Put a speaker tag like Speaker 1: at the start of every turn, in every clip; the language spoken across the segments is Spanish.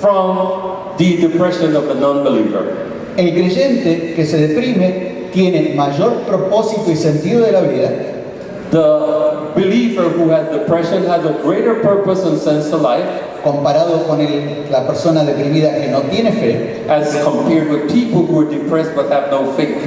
Speaker 1: from the depression of the non-believer.
Speaker 2: El creyente que se deprime tiene mayor propósito y sentido de la vida.
Speaker 1: The believer who has depression has a greater purpose and sense of life
Speaker 2: comparado con la persona deprimida que no tiene fe,
Speaker 1: as compared with people who are depressed but have no faith.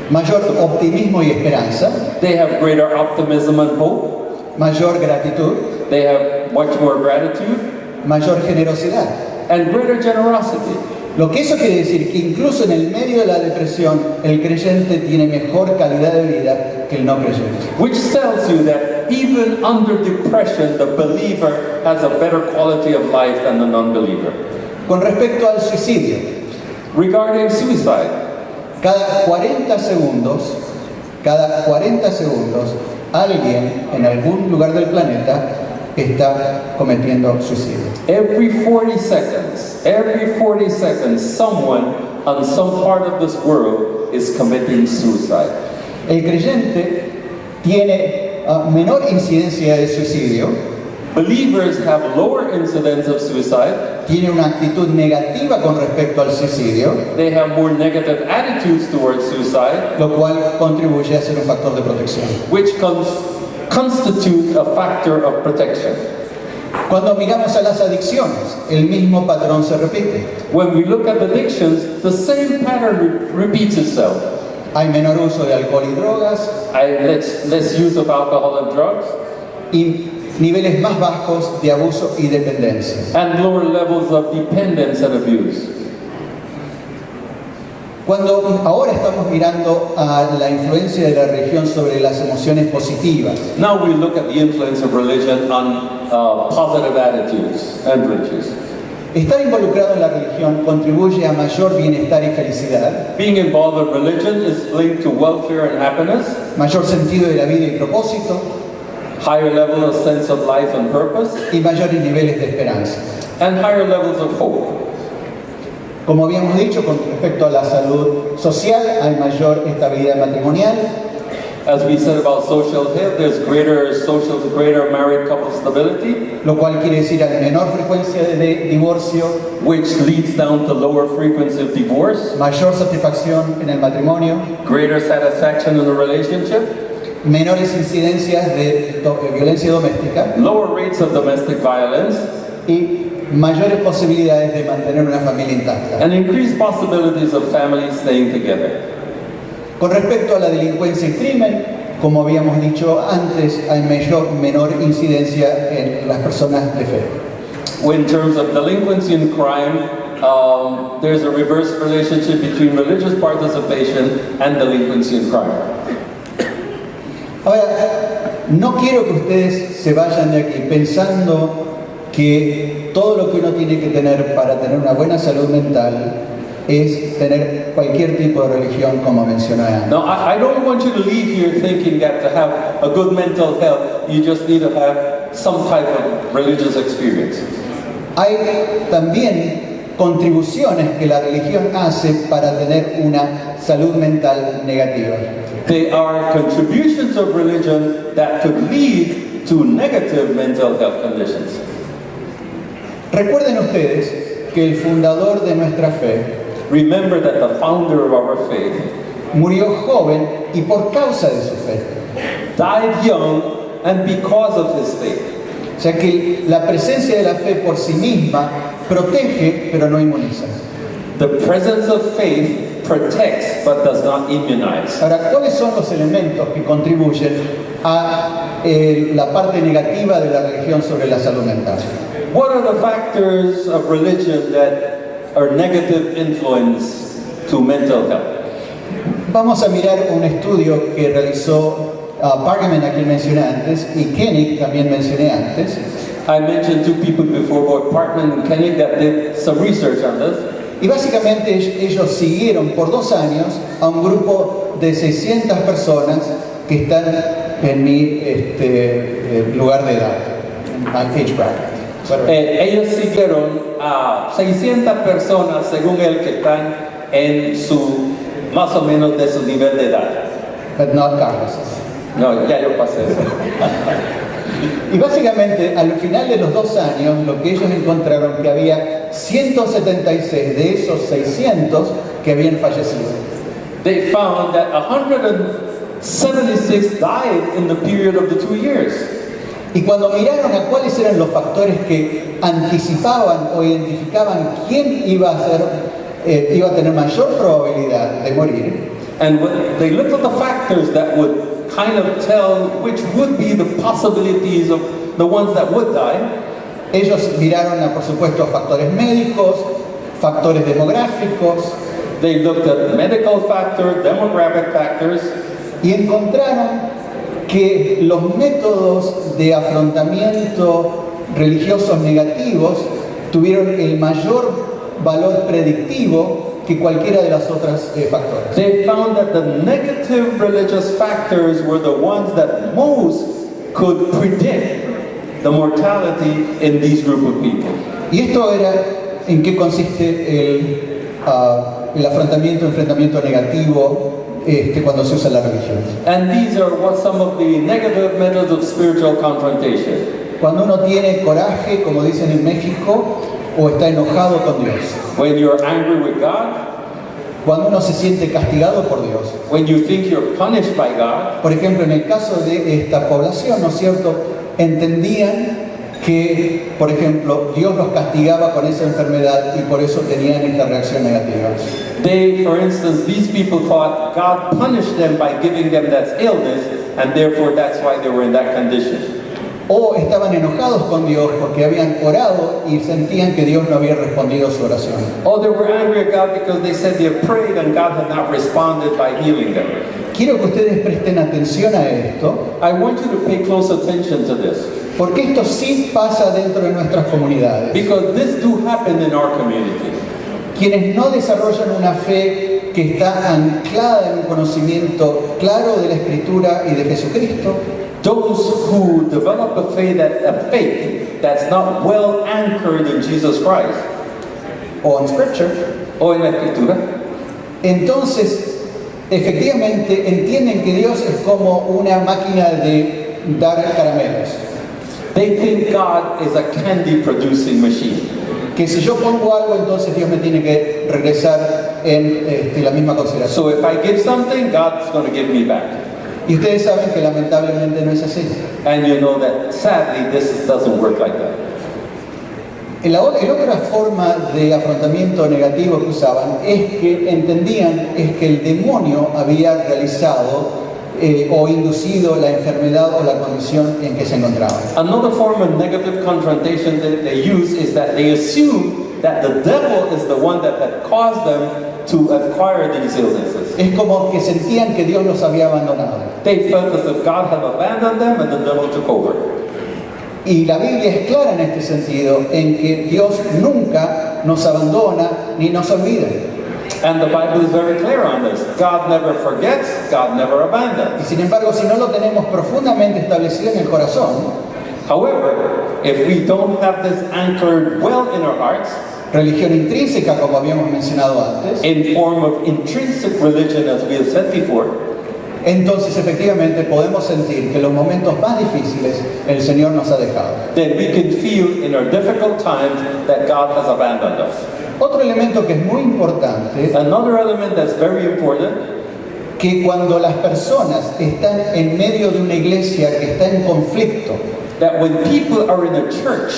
Speaker 2: mayor optimismo y esperanza,
Speaker 1: They have greater optimism and hope.
Speaker 2: mayor gratitud,
Speaker 1: They have much more gratitude
Speaker 2: mayor generosidad.
Speaker 1: and greater generosity.
Speaker 2: Lo que eso quiere decir que incluso en el medio de la depresión el creyente tiene mejor calidad de vida que el no creyente.
Speaker 1: Which tells you that even under depression, the believer has a better quality of life than the non-believer.
Speaker 2: Con respecto al suicidio,
Speaker 1: Regarding suicide,
Speaker 2: cada 40 segundos, alguien en algún lugar del planeta está cometiendo suicidio.
Speaker 1: every 40 seconds, someone on some part of this world is committing suicide.
Speaker 2: El creyente tiene menor incidencia de suicidio,
Speaker 1: Believers have lower incidence of suicide.
Speaker 2: tiene una actitud negativa con respecto al suicidio,
Speaker 1: They have more negative attitudes towards suicide,
Speaker 2: lo cual contribuye a ser un factor de protección.
Speaker 1: which constitute a factor of protection.
Speaker 2: Cuando miramos a las adicciones, el mismo patrón se repite.
Speaker 1: When we look at addictions, the same pattern repeats itself.
Speaker 2: Hay menor uso de alcohol y drogas
Speaker 1: Less use of alcohol and drugs,
Speaker 2: y niveles más bajos de abuso y dependencia.
Speaker 1: and lower levels of dependence and abuse.
Speaker 2: Cuando ahora estamos mirando a la influencia de la religión sobre las emociones positivas,
Speaker 1: Now we look at the influence of religion on positive attitudes and virtues.
Speaker 2: estar involucrado en la religión contribuye a mayor bienestar y felicidad,
Speaker 1: Being involved in religion is linked to welfare and happiness,
Speaker 2: mayor sentido de la vida y propósito,
Speaker 1: higher level of sense of life and purpose,
Speaker 2: y mayores niveles de esperanza.
Speaker 1: and higher levels of hope.
Speaker 2: Como habíamos dicho, con respecto a la salud social, hay mayor estabilidad matrimonial,
Speaker 1: As we said about social health, there's greater married couple stability,
Speaker 2: lo cual quiere decir a menor frecuencia de divorcio,
Speaker 1: which leads down to lower frequency of divorce,
Speaker 2: mayor satisfacción en el matrimonio,
Speaker 1: greater satisfaction in the relationship,
Speaker 2: menores incidencias de violencia doméstica
Speaker 1: lower rates of domestic violence,
Speaker 2: y mayores posibilidades de mantener una familia intacta.
Speaker 1: and increased possibilities of families staying together.
Speaker 2: Con respecto a la delincuencia y crimen, como habíamos dicho antes, hay menor incidencia en las personas de fe.
Speaker 1: In terms of delinquency and crime, there's a reverse relationship between religious participation and delinquency and crime.
Speaker 2: Ahora, no quiero que ustedes se vayan de aquí pensando que todo lo que uno tiene que tener para tener una buena salud mental es tener cualquier tipo de religión, como mencioné antes.
Speaker 1: Now, I don't want you to leave here thinking that to have a good mental health, you just need to have some type of religious experience.
Speaker 2: Hay también contribuciones que la religión hace para tener una salud mental negativa.
Speaker 1: They are contributions of religion that could lead to negative mental health conditions.
Speaker 2: Recuerden ustedes que el fundador de nuestra fe
Speaker 1: Remember that the founder of our faith
Speaker 2: murió joven y por causa de su fe.
Speaker 1: died young and because of his faith.
Speaker 2: O sea que la presencia de la fe por sí misma protege pero no inmuniza.
Speaker 1: The presence of faith protects but does not immunize.
Speaker 2: Ahora, ¿cuáles son los elementos que contribuyen a la parte negativa de la religión sobre la salud mental?
Speaker 1: What are the factors of religion that are negative influence to mental health?
Speaker 2: Vamos a mirar un estudio que realizó Parkman, a quien mencioné antes, y Koenig, también mencioné antes.
Speaker 1: I mentioned two people before, both Parkman and Koenig, that did some research on this.
Speaker 2: Y básicamente ellos siguieron por 2 años a un grupo de 600 personas que están en mi lugar de edad, my age bracket.
Speaker 1: Ellos siguieron a 600 personas, según él, que están en su, más o menos de su nivel de edad.
Speaker 2: But not Carlos.
Speaker 1: No, ya yo pasé eso.
Speaker 2: Y básicamente, al final de los 2 años, lo que ellos encontraron que había 176 de esos 600 que habían fallecido.
Speaker 1: They found that 176 died in the period of the 2 years.
Speaker 2: Y cuando miraron a cuáles eran los factores que anticipaban o identificaban quién iba a tener mayor probabilidad de morir,
Speaker 1: And when they looked at the factors that would kind of tell which would be the possibilities of the ones that would die,
Speaker 2: ellos miraron por supuesto factores médicos, factores demográficos,
Speaker 1: they looked at medical factors, demographic factors,
Speaker 2: y encontraron que los métodos de afrontamiento religiosos negativos tuvieron el mayor valor predictivo que cualquiera de las otras factores.
Speaker 1: they found that the negative religious factors were the ones that most could predict the mortality in these group of people.
Speaker 2: Y esto era en qué consiste el enfrentamiento negativo cuando se usa la religión.
Speaker 1: And these are what some of the negative methods of spiritual confrontation.
Speaker 2: Cuando uno tiene coraje, como dicen en México, o está enojado con Dios.
Speaker 1: When you're angry with God,
Speaker 2: Cuando uno se siente castigado por Dios.
Speaker 1: when you think you're punished by God.
Speaker 2: Por ejemplo, en el caso de esta población, ¿no es cierto? Entendían que, por ejemplo, Dios los castigaba con esa enfermedad y por eso tenían esta reacción negativa.
Speaker 1: They, for instance, these people thought God punished them by giving them that illness, and therefore that's why they were in that condition.
Speaker 2: O estaban enojados con Dios porque habían orado y sentían que Dios no había respondido su oración.
Speaker 1: Or they were angry at God because they said they prayed and God had not responded by healing them.
Speaker 2: Quiero que ustedes presten atención a esto,
Speaker 1: I want you to pay close attention to this,
Speaker 2: porque esto sí pasa dentro de nuestras comunidades.
Speaker 1: because this do happen in our community.
Speaker 2: Quienes no desarrollan una fe que está anclada en un conocimiento claro de la Escritura y de Jesucristo,
Speaker 1: Those who develop a faith that's not well anchored in Jesus Christ
Speaker 2: o en Scripture,
Speaker 1: o en la Escritura,
Speaker 2: entonces efectivamente entienden que Dios es como una máquina de dar caramelos.
Speaker 1: they think God is a candy producing machine.
Speaker 2: Que si yo pongo algo, entonces Dios me tiene que regresar en la misma consideración.
Speaker 1: So if I give something, God's going to give me back.
Speaker 2: Y ustedes saben que lamentablemente no es así.
Speaker 1: And you know that sadly this doesn't work like that.
Speaker 2: La otra forma de afrontamiento negativo que usaban es que entendían que el demonio había realizado o inducido la enfermedad o la condición en que se encontraban.
Speaker 1: Another form of negative confrontation that they use is that they assume that the devil is the one that had caused them to acquire these illnesses.
Speaker 2: Es como que sentían que Dios los había abandonado.
Speaker 1: They felt as if God had abandoned them and the devil took over.
Speaker 2: Y la Biblia es clara en este sentido, en que Dios nunca nos abandona ni nos olvida.
Speaker 1: And the Bible is very clear on this. God never forgets, God never
Speaker 2: Y
Speaker 1: abandons.
Speaker 2: sin embargo, si no lo tenemos profundamente establecido en el corazón,
Speaker 1: However, if we don't have this anchored well in our hearts,
Speaker 2: religión intrínseca, como habíamos mencionado antes,
Speaker 1: in form of intrinsic religion, as we have said before,
Speaker 2: entonces efectivamente podemos sentir que en los momentos más difíciles el Señor nos ha dejado.
Speaker 1: then we can feel in our difficult times that God has abandoned us.
Speaker 2: Otro elemento que es muy importante,
Speaker 1: Another element that's very important,
Speaker 2: que cuando las personas están en medio de una iglesia que está en conflicto,
Speaker 1: that when people are in a church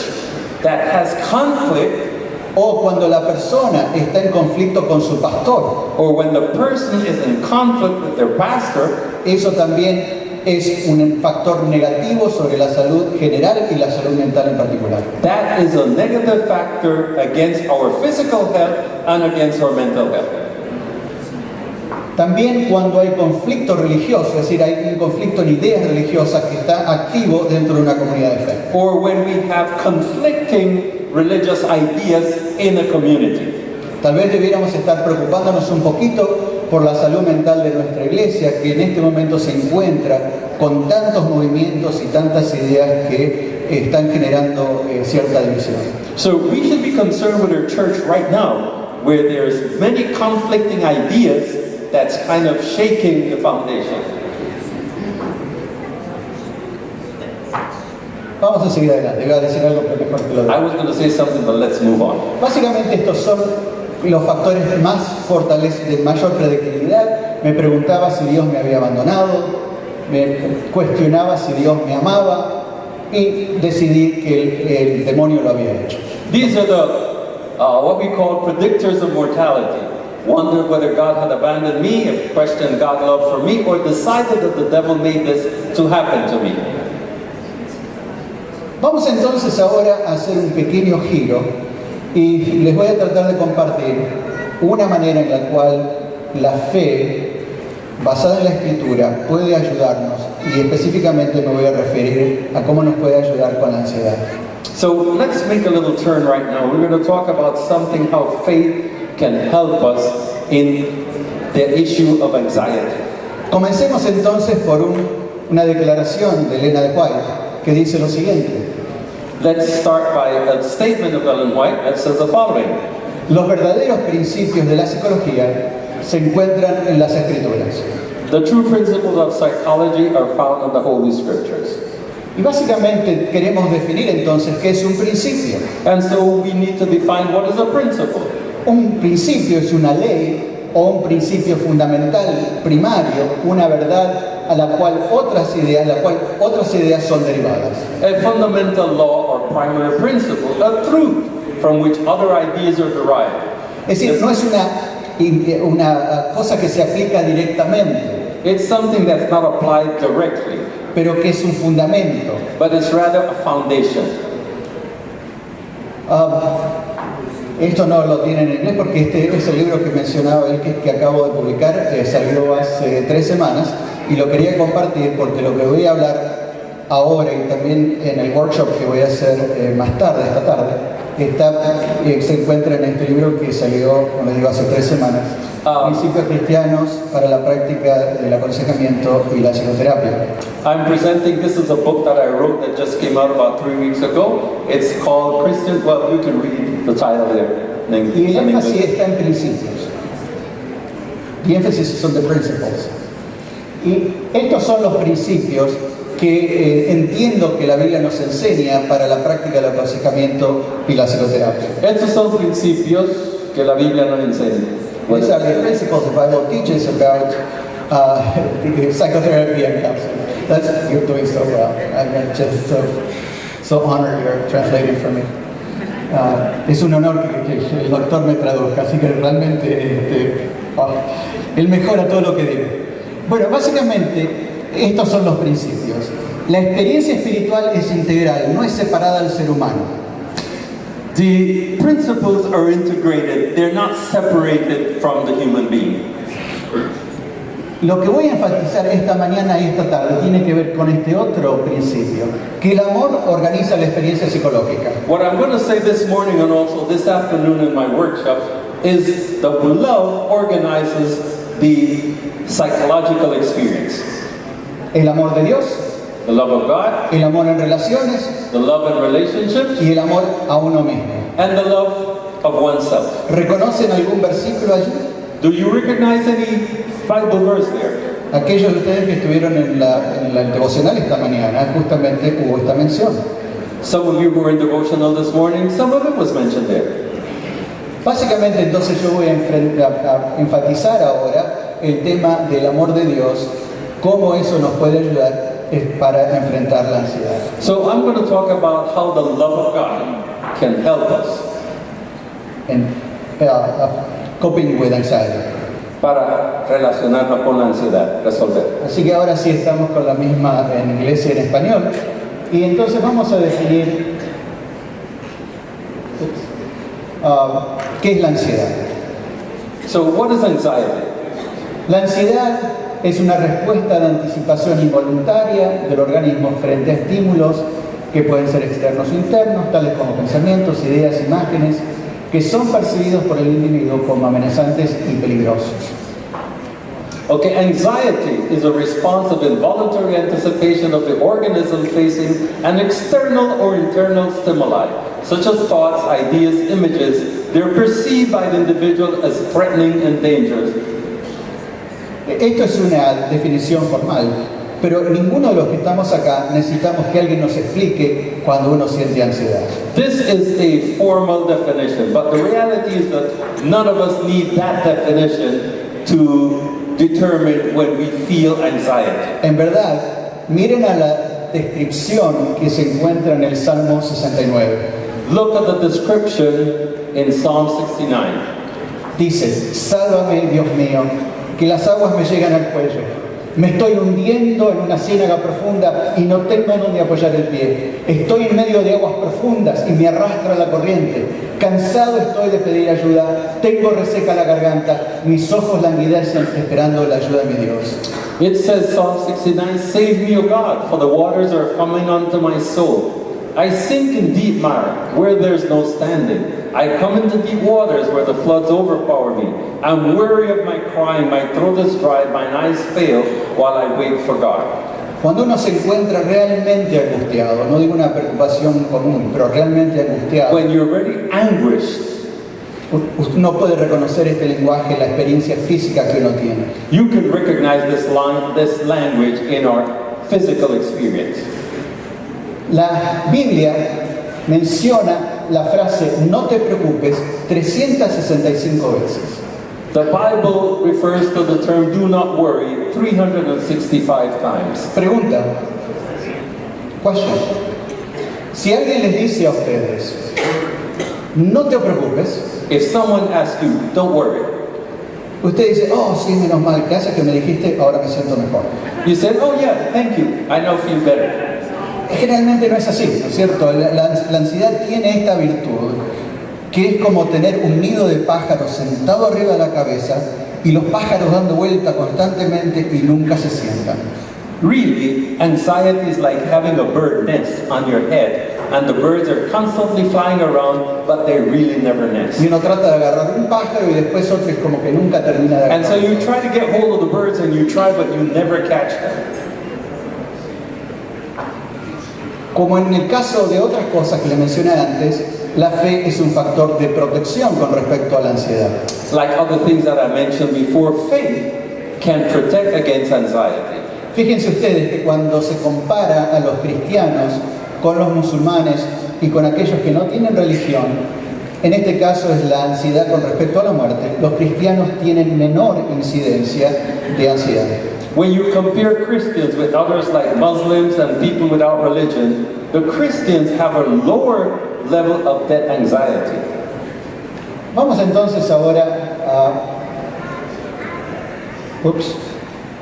Speaker 1: that has conflict,
Speaker 2: o cuando la persona está en conflicto con su pastor,
Speaker 1: or when the person is in conflict with their pastor,
Speaker 2: eso también es un factor negativo sobre la salud general y la salud mental en particular.
Speaker 1: that is a negative factor against our physical health and against our mental health.
Speaker 2: También cuando hay conflicto religioso, es decir, hay un conflicto en ideas religiosas que está activo dentro de una comunidad de fe.
Speaker 1: Or when we have conflicting religious ideas in a community.
Speaker 2: Tal vez debiéramos estar preocupándonos un poquito por la salud mental de nuestra iglesia, que en este momento se encuentra con tantos movimientos y tantas ideas que están generando cierta división.
Speaker 1: So we should be concerned with our church right now, where there's many conflicting ideas that's kind of shaking the foundation.
Speaker 2: Vamos a seguir adelante, voy a decir algo pero mejor que lo
Speaker 1: I
Speaker 2: demás.
Speaker 1: was going to say something, but let's move on.
Speaker 2: Básicamente estos son los factores más de mayor predictibilidad. Me preguntaba si Dios me había abandonado, me cuestionaba si Dios me amaba y decidí que el demonio lo había hecho.
Speaker 1: These are the what we call predictors of mortality. Wondered whether God had abandoned me, have questioned God's love for me, or decided that the devil made this to happen to me.
Speaker 2: Vamos entonces ahora a hacer un pequeño giro y les voy a tratar de compartir una manera en la cual la fe basada en la Escritura puede ayudarnos y específicamente me voy a referir a cómo nos puede ayudar con la ansiedad.
Speaker 1: So let's make a little turn right now. We're going to talk about something, how faith can help us in the issue of anxiety.
Speaker 2: Comencemos entonces por una declaración de Elena de White que dice lo siguiente:
Speaker 1: Let's start by a statement of Ellen White that says the following.
Speaker 2: los verdaderos principios de la psicología se encuentran en las Escrituras.
Speaker 1: The true principles of psychology are found in the Holy Scriptures.
Speaker 2: Y básicamente queremos definir entonces qué es un principio.
Speaker 1: And so we need to define what is a principle.
Speaker 2: Un principio es una ley o un principio fundamental, primario, una verdad a la cual otras ideas son derivadas.
Speaker 1: A fundamental law or primary principle, a truth from which other ideas are derived.
Speaker 2: Es decir, no es una cosa que se aplica directamente,
Speaker 1: It's something that's not applied directly,
Speaker 2: pero que es un fundamento.
Speaker 1: but it's rather a foundation.
Speaker 2: Esto no lo tiene en inglés porque este es el libro que mencionaba él que acabo de publicar, salió hace 3 semanas y lo quería compartir porque lo que voy a hablar ahora y también en el workshop que voy a hacer más tarde, esta tarde, se encuentra en este libro que salió, como les digo, hace 3 semanas. Principios cristianos para la práctica del aconsejamiento y la psicoterapia.
Speaker 1: I'm presenting, this is a book that I wrote that just came out about 3 weeks ago. It's called Christian, well, you can read the title there.
Speaker 2: Y el énfasis está en principios. The emphasis is on the principles. Y estos son los principios que entiendo que la Biblia nos enseña para la práctica del aconsejamiento y la psicoterapia.
Speaker 1: Estos son principios que la Biblia nos enseña.
Speaker 2: These are the principles the Bible teaches about psychotherapy and counseling. You're doing so well. I'm just so honored you're translating for me. Es un honor que el doctor me traduzca, así que realmente él mejora todo lo que digo. Bueno, básicamente estos son los principios. La experiencia espiritual es integral, no es separada del ser humano.
Speaker 1: The principles are integrated, they're not separated from the human being.
Speaker 2: Lo que voy a enfatizar esta mañana y esta tarde tiene que ver con este otro principio, que el amor organiza la experiencia psicológica.
Speaker 1: What I'm going to say this morning and also this afternoon in my workshop is that love organizes the psychological experience.
Speaker 2: El amor de Dios,
Speaker 1: The love of God,
Speaker 2: el amor en relaciones
Speaker 1: the love in relationships,
Speaker 2: y el amor a uno mismo.
Speaker 1: and the love of oneself.
Speaker 2: ¿Reconocen algún versículo allí?
Speaker 1: Do you recognize any Bible verse there?
Speaker 2: Aquellos de ustedes que estuvieron en la devocional esta mañana, justamente hubo esta mención.
Speaker 1: Some of you who were in devotional this morning, some of it was mentioned there.
Speaker 2: Básicamente entonces yo voy a enfatizar ahora el tema del amor de Dios, cómo eso nos puede ayudar para enfrentar la ansiedad.
Speaker 1: So I'm going to talk about how the love of God can help us
Speaker 2: En coping with anxiety.
Speaker 1: para relacionarnos con la ansiedad, resolver.
Speaker 2: Así que ahora sí estamos con la misma en inglés y en español. Y entonces vamos a definir qué es la ansiedad.
Speaker 1: So what is anxiety?
Speaker 2: La ansiedad es una respuesta de anticipación involuntaria del organismo frente a estímulos que pueden ser externos o internos, tales como pensamientos, ideas, imágenes, que son percibidos por el individuo como amenazantes y peligrosos.
Speaker 1: Okay, anxiety is a response of involuntary anticipation of the organism facing an external or internal stimuli, such as thoughts, ideas, images. They're perceived by the individual as threatening and dangerous.
Speaker 2: Esto es una definición formal. pero ninguno de los que estamos acá necesitamos que alguien nos explique cuando uno siente ansiedad.
Speaker 1: This is a formal definition, but the reality is that none of us need that definition to determine when we feel anxiety.
Speaker 2: En verdad, miren a la descripción que se encuentra en el Salmo 69.
Speaker 1: Look at the description in Psalm 69.
Speaker 2: Dice, sálvame, Dios mío, que las aguas me llegan al cuello. Me estoy hundiendo en una ciénaga profunda y no tengo donde apoyar el pie. Estoy en medio de aguas profundas y me arrastra la corriente. Cansado estoy de pedir ayuda. Tengo reseca la garganta. Mis ojos languidecen esperando la ayuda de mi Dios.
Speaker 1: It says, Psalm 69, save me, O God, for the waters are coming unto my soul. I sink in deep mire, where there's no standing. I come into deep waters where the floods overpower me. I'm weary of my crying, my throat is dry, mine eyes fail while I wait for God.
Speaker 2: Cuando uno se encuentra realmente angustiado, no digo una preocupación común, pero realmente angustiado,
Speaker 1: When you're very anguished,
Speaker 2: uno puede reconocer este lenguaje, la experiencia física que uno tiene.
Speaker 1: you can recognize this language in our physical experience.
Speaker 2: La Biblia menciona la frase no te preocupes 365 veces.
Speaker 1: The Bible refers to the term do not worry 365 times.
Speaker 2: Pregunta, question. Si alguien les dice a ustedes, no te preocupes,
Speaker 1: If someone asks you, don't worry,
Speaker 2: usted dice, oh sí, menos mal, gracias que me dijiste, ahora me siento mejor.
Speaker 1: you said, oh yeah, thank you, I now feel better.
Speaker 2: Generalmente no es así, ¿no es cierto? La ansiedad tiene esta virtud, que es como tener un nido de pájaros sentado arriba de la cabeza y los pájaros dando vuelta constantemente y nunca se sientan.
Speaker 1: Really, anxiety is like having a bird nest on your head, and the birds are constantly flying around, but they really never nest.
Speaker 2: Y uno trata de agarrar un pájaro y después otro es como que nunca termina de
Speaker 1: And so
Speaker 2: agarrar.
Speaker 1: you try to get hold of the birds and you try, but you never catch them.
Speaker 2: Como en el caso de otras cosas que le mencioné antes, la fe es un factor de protección con respecto a la ansiedad.
Speaker 1: Like other things that I mentioned before, faith can protect against anxiety.
Speaker 2: Fíjense ustedes que cuando se compara a los cristianos con los musulmanes y con aquellos que no tienen religión, en este caso es la ansiedad con respecto a la muerte, los cristianos tienen menor incidencia de ansiedad.
Speaker 1: When you compare Christians with others like Muslims and people without religion, the Christians have a lower level of that anxiety.
Speaker 2: Vamos entonces ahora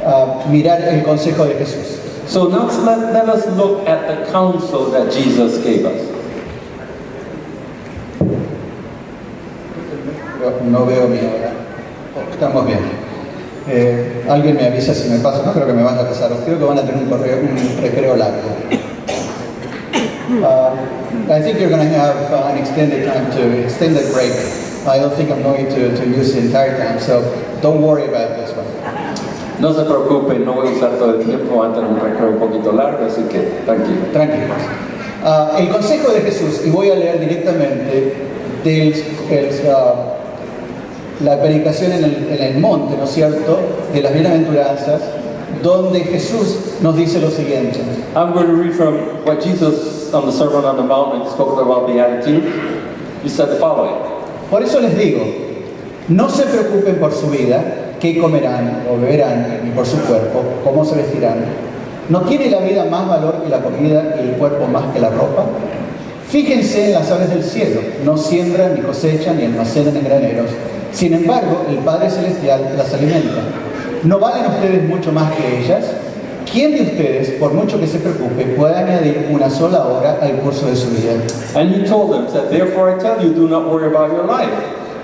Speaker 2: a mirar el consejo de Jesús.
Speaker 1: So now let us look at the counsel that Jesus gave us.
Speaker 2: No veo mi hora. Estamos bien. Alguien me avisa si me paso. No creo que me vaya a pasar. Creo que van a tener un recreo largo. I think you're going to have an extended time to extend the break. I don't think I'm going to use the entire time, so don't worry about this one.
Speaker 1: No se preocupen, no voy a usar todo el tiempo, van a tener un recreo un poquito largo, así que tranquilo.
Speaker 2: Tranquilos. El consejo de Jesús, y voy a leer directamente la predicación en el monte, ¿no es cierto?, de las bienaventuranzas, donde Jesús nos dice lo siguiente.
Speaker 1: I'm going to read from what Jesus on the Sermon on the Mount, when he spoke about beatitude. He said the following.
Speaker 2: Por eso les digo, no se preocupen por su vida, qué comerán o beberán, ni por su cuerpo, cómo se vestirán. ¿No tiene la vida más valor que la comida y el cuerpo más que la ropa? Fíjense en las aves del cielo, no siembran, ni cosechan, ni almacenan en graneros. Sin embargo, el Padre Celestial las alimenta. ¿No valen ustedes mucho más que ellas? ¿Quién de ustedes, por mucho que se preocupe, puede añadir una sola hora al curso de su vida?
Speaker 1: And he told them, said, therefore I tell you, do not worry about your life,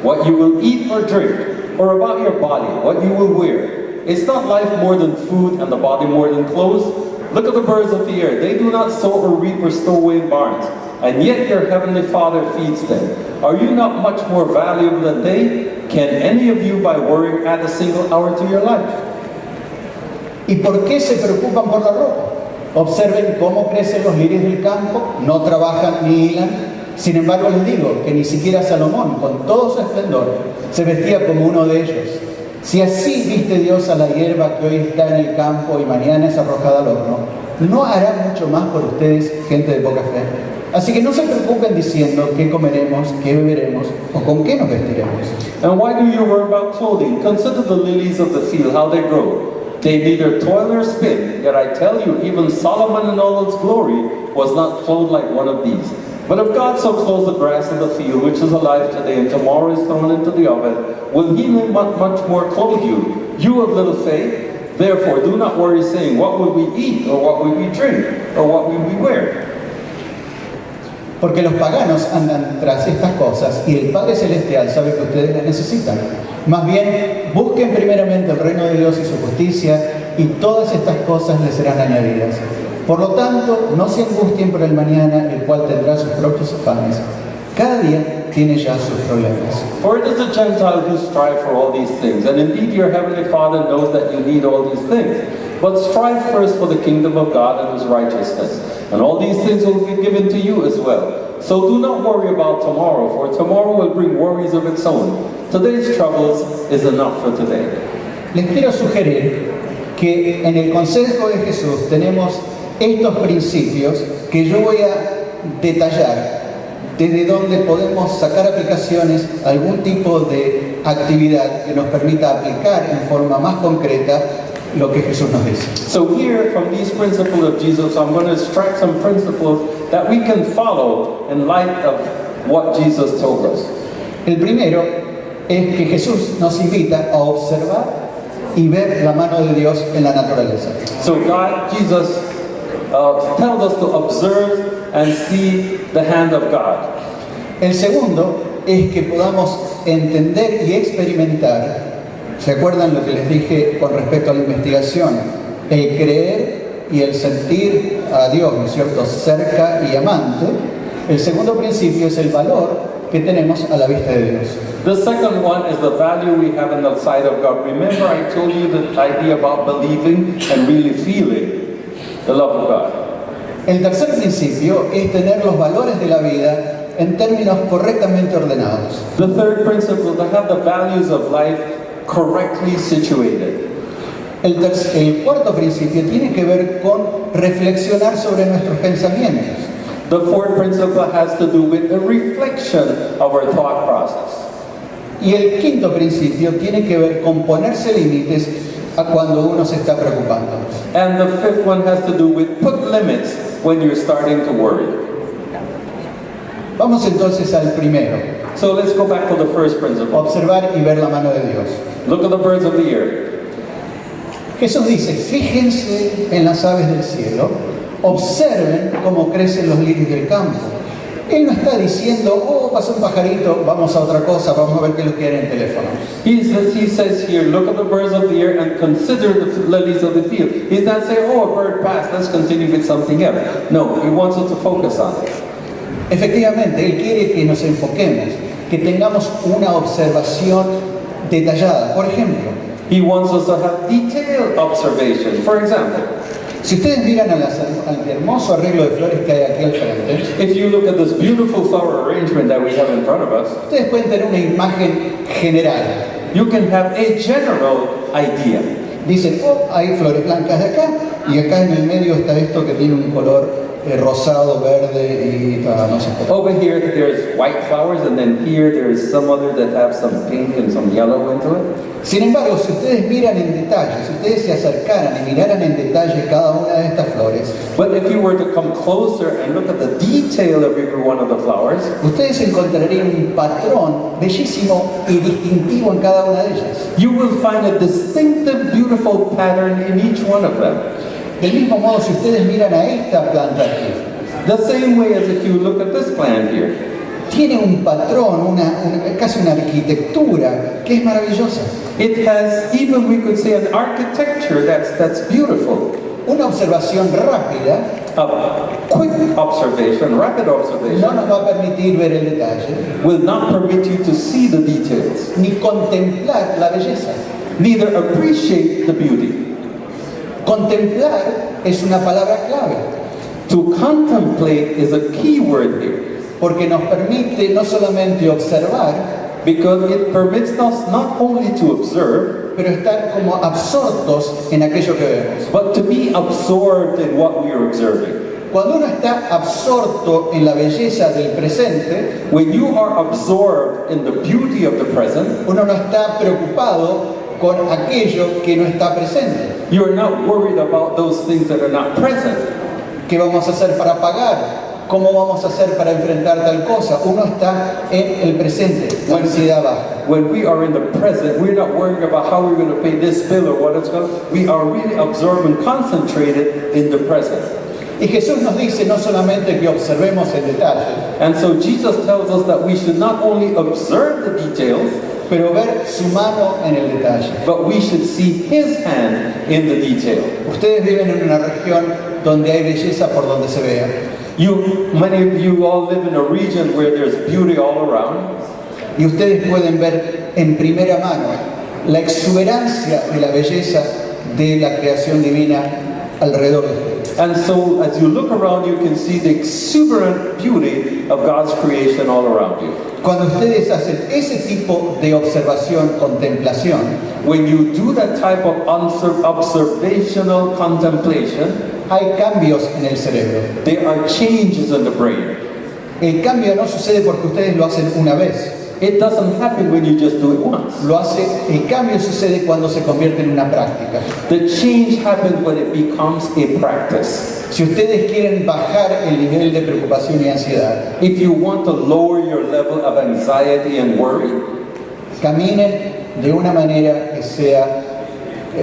Speaker 1: what you will eat or drink, or about your body, what you will wear. Is not life more than food and the body more than clothes? Look at the birds of the air. They do not sow or reap or stow away in barns, and yet your heavenly Father feeds them. Are you not much more valuable than they? Can any of you, by worrying, add a single hour to your life?
Speaker 2: ¿Y por qué se preocupan por la ropa? Observen cómo crecen los lirios del campo, no trabajan ni hilan. Sin embargo les digo que ni siquiera Salomón, con todo su esplendor, se vestía como uno de ellos. Si así viste Dios a la hierba que hoy está en el campo y mañana es arrojada al horno, ¿no hará mucho más por ustedes, gente de poca fe? Así que no se preocupen diciendo qué comeremos, qué beberemos o con qué nos vestiremos.
Speaker 1: And why do you worry about clothing? Consider the lilies of the field, how they grow. They neither toil nor spin. Yet I tell you, even Solomon in all his glory was not clothed like one of these. But if God so clothes the grass of the field, which is alive today and tomorrow is thrown into the oven, will he not much more clothe you, you of little faith? Therefore, do not worry, saying, what will we eat, or what will we drink, or what will we wear?
Speaker 2: Porque los paganos andan tras estas cosas y el Padre Celestial sabe que ustedes las necesitan. Más bien, busquen primeramente el reino de Dios y su justicia y todas estas cosas les serán añadidas. Por lo tanto, no se angustien por el mañana, el cual tendrá sus propios afanes. Cada día tiene ya sus problemas.
Speaker 1: For it is the Gentiles who strive for all these things, and indeed your heavenly Father knows that you need all these things. But strive first for the kingdom of God and his righteousness, and all these things will be given to you as well. So do not worry about tomorrow, for tomorrow will bring worries of its own. Today's troubles is enough for today.
Speaker 2: Les quiero sugerir que en el consejo de Jesús tenemos estos principios que yo voy a detallar, desde donde podemos sacar aplicaciones a algún tipo de actividad que nos permita aplicar en forma más concreta lo que Jesús nos dice.
Speaker 1: So here, from these principles of Jesus, I'm going to extract some principles that we can follow in light of what Jesus told us.
Speaker 2: El primero es que Jesús nos invita a observar y ver la mano de Dios en la naturaleza.
Speaker 1: So Jesus tells us to observe and see the hand of God.
Speaker 2: El segundo es que podamos entender y experimentar. ¿Se acuerdan lo que les dije con respecto a la investigación? El creer y el sentir a Dios, ¿no es cierto?, cerca y amante. El segundo principio es el valor que tenemos a la vista de Dios.
Speaker 1: The second one is the value we have in the sight of God. Remember, I told you the idea about believing and really feeling the love of God.
Speaker 2: El tercer principio es tener los valores de la vida en términos correctamente ordenados.
Speaker 1: The third principle is to have the values of life correctly situated.
Speaker 2: El cuarto principio tiene que ver con reflexionar sobre nuestros pensamientos.
Speaker 1: The fourth principle has to do with the reflection of our thought process.
Speaker 2: Y el quinto principio tiene que ver con ponerse límites a cuando uno se está preocupando.
Speaker 1: And the fifth one has to do with put limits when you're starting to worry.
Speaker 2: Vamos entonces al primero.
Speaker 1: So let's go back to the first principle.
Speaker 2: Observar y ver la mano de Dios.
Speaker 1: Look at the birds of the air.
Speaker 2: Jesús dice, fíjense en las aves del cielo, observen cómo crecen los lirios del campo. Él no está diciendo, oh, pasó un pajarito, vamos a otra cosa, vamos a ver qué es lo que hay en el teléfono.
Speaker 1: He says here, look at the birds of the air and consider the lilies of the field. He's not saying, oh, a bird passed, let's continue with something else. No, he wants us to focus on it.
Speaker 2: Efectivamente, Él quiere que nos enfoquemos, que tengamos una observación detallada. Por ejemplo,
Speaker 1: He wants us to have detailed observation. For example,
Speaker 2: si ustedes miran al hermoso arreglo de flores que hay aquí al frente,
Speaker 1: if you look at this beautiful flower arrangement that we have in front of us,
Speaker 2: ustedes pueden tener una imagen general.
Speaker 1: you can have a general idea.
Speaker 2: Dicen, oh, hay flores blancas de acá, y acá en el medio está esto que tiene un color rosado, verde y no sé qué.
Speaker 1: Over here, there's white flowers, and then here there's some other that have some pink and some yellow into it.
Speaker 2: Sin embargo, si ustedes miran en detalle, si ustedes se acercaran y miraran en detalle cada una de estas flores,
Speaker 1: But if you were to come closer and look at the detail of every one of the flowers,
Speaker 2: ustedes encontrarían un patrón bellísimo y distintivo en cada una de ellas.
Speaker 1: you will find a distinctive, beautiful pattern in each one of them.
Speaker 2: Del mismo modo, si ustedes miran a esta planta aquí,
Speaker 1: The same way as if you look at this plant here.
Speaker 2: tiene un patrón, casi una arquitectura que es maravillosa.
Speaker 1: It has, even we could say, an architecture that's beautiful.
Speaker 2: Una observación rápida
Speaker 1: A quick observation, rapid
Speaker 2: no
Speaker 1: observation,
Speaker 2: nos va a permitir ver el detalle,
Speaker 1: will not permit you to see the details,
Speaker 2: ni contemplar la belleza.
Speaker 1: neither appreciate the beauty.
Speaker 2: Contemplar es una palabra clave,
Speaker 1: To contemplate is a key word here,
Speaker 2: porque nos permite no solamente observar,
Speaker 1: because it permits us not only to observe,
Speaker 2: pero estar como absortos en aquello que vemos.
Speaker 1: but to be absorbed in what we are observing.
Speaker 2: Cuando uno está absorto en la belleza del presente,
Speaker 1: When you are absorbed in the beauty of the present,
Speaker 2: uno no está preocupado con aquello que no está presente.
Speaker 1: you are not worried about those things that are not present.
Speaker 2: ¿Qué vamos a hacer para pagar? ¿Cómo vamos a hacer para enfrentar tal cosa? Uno está en el presente, la ansiedad baja.
Speaker 1: When we are in the present, we're not worrying about how we're going to pay this bill or what it's going to. We are really absorbed and concentrated in the present.
Speaker 2: Y Jesús nos dice no solamente que observemos el detalle,
Speaker 1: And so Jesus tells us that we should not only observe the details,
Speaker 2: pero ver su mano en el detalle.
Speaker 1: but we should see His hand in the detail.
Speaker 2: Ustedes viven en una región donde hay belleza por donde se vea.
Speaker 1: Many of you all live in a region where there's beauty all around.
Speaker 2: Y ustedes pueden ver en primera mano la exuberancia de la belleza de la creación divina alrededor de ustedes.
Speaker 1: And so as you look around, you can see the exuberant beauty of God's creation all around you.
Speaker 2: Cuando ustedes hacen ese tipo de observación, contemplación,
Speaker 1: When you do that type of observational contemplation,
Speaker 2: hay cambios en el cerebro.
Speaker 1: there are changes in the brain.
Speaker 2: El cambio no sucede porque ustedes lo hacen una vez.
Speaker 1: It doesn't happen when you just do it once.
Speaker 2: El cambio sucede cuando se convierte en una práctica.
Speaker 1: The change happens when it becomes a practice.
Speaker 2: Si ustedes quieren bajar el nivel de preocupación y ansiedad,
Speaker 1: If you want to lower your level of anxiety and worry,
Speaker 2: caminen de una manera que sea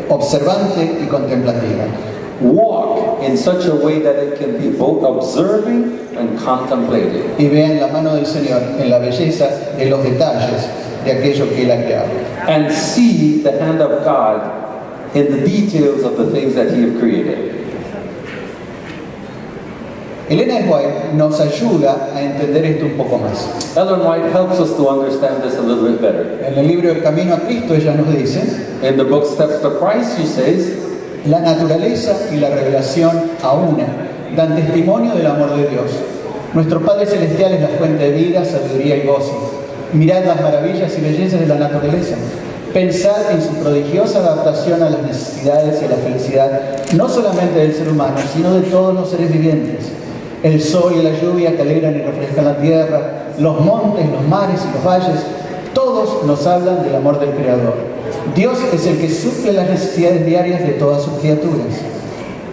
Speaker 2: observante y contemplativa.
Speaker 1: walk in such a way that it can be both observing and contemplating.
Speaker 2: Y vean la mano del Señor en la belleza de los detalles de aquello que Él ha creado.
Speaker 1: And see the hand of God in the details of the things that He has created.
Speaker 2: Elena White nos ayuda a entender esto un poco más.
Speaker 1: Ellen White helps us to understand this a little bit better.
Speaker 2: En el libro El Camino a Cristo ella nos dice:
Speaker 1: In the book Steps to Christ, she says,
Speaker 2: la naturaleza y la revelación a una dan testimonio del amor de Dios. Nuestro Padre Celestial es la fuente de vida, sabiduría y gozo. Mirad las maravillas y bellezas de la naturaleza. Pensad en su prodigiosa adaptación a las necesidades y a la felicidad, no solamente del ser humano, sino de todos los seres vivientes. El sol y la lluvia que alegran y refrescan la tierra, los montes, los mares y los valles, todos nos hablan del amor del Creador. Dios es el que suple las necesidades diarias de todas sus criaturas.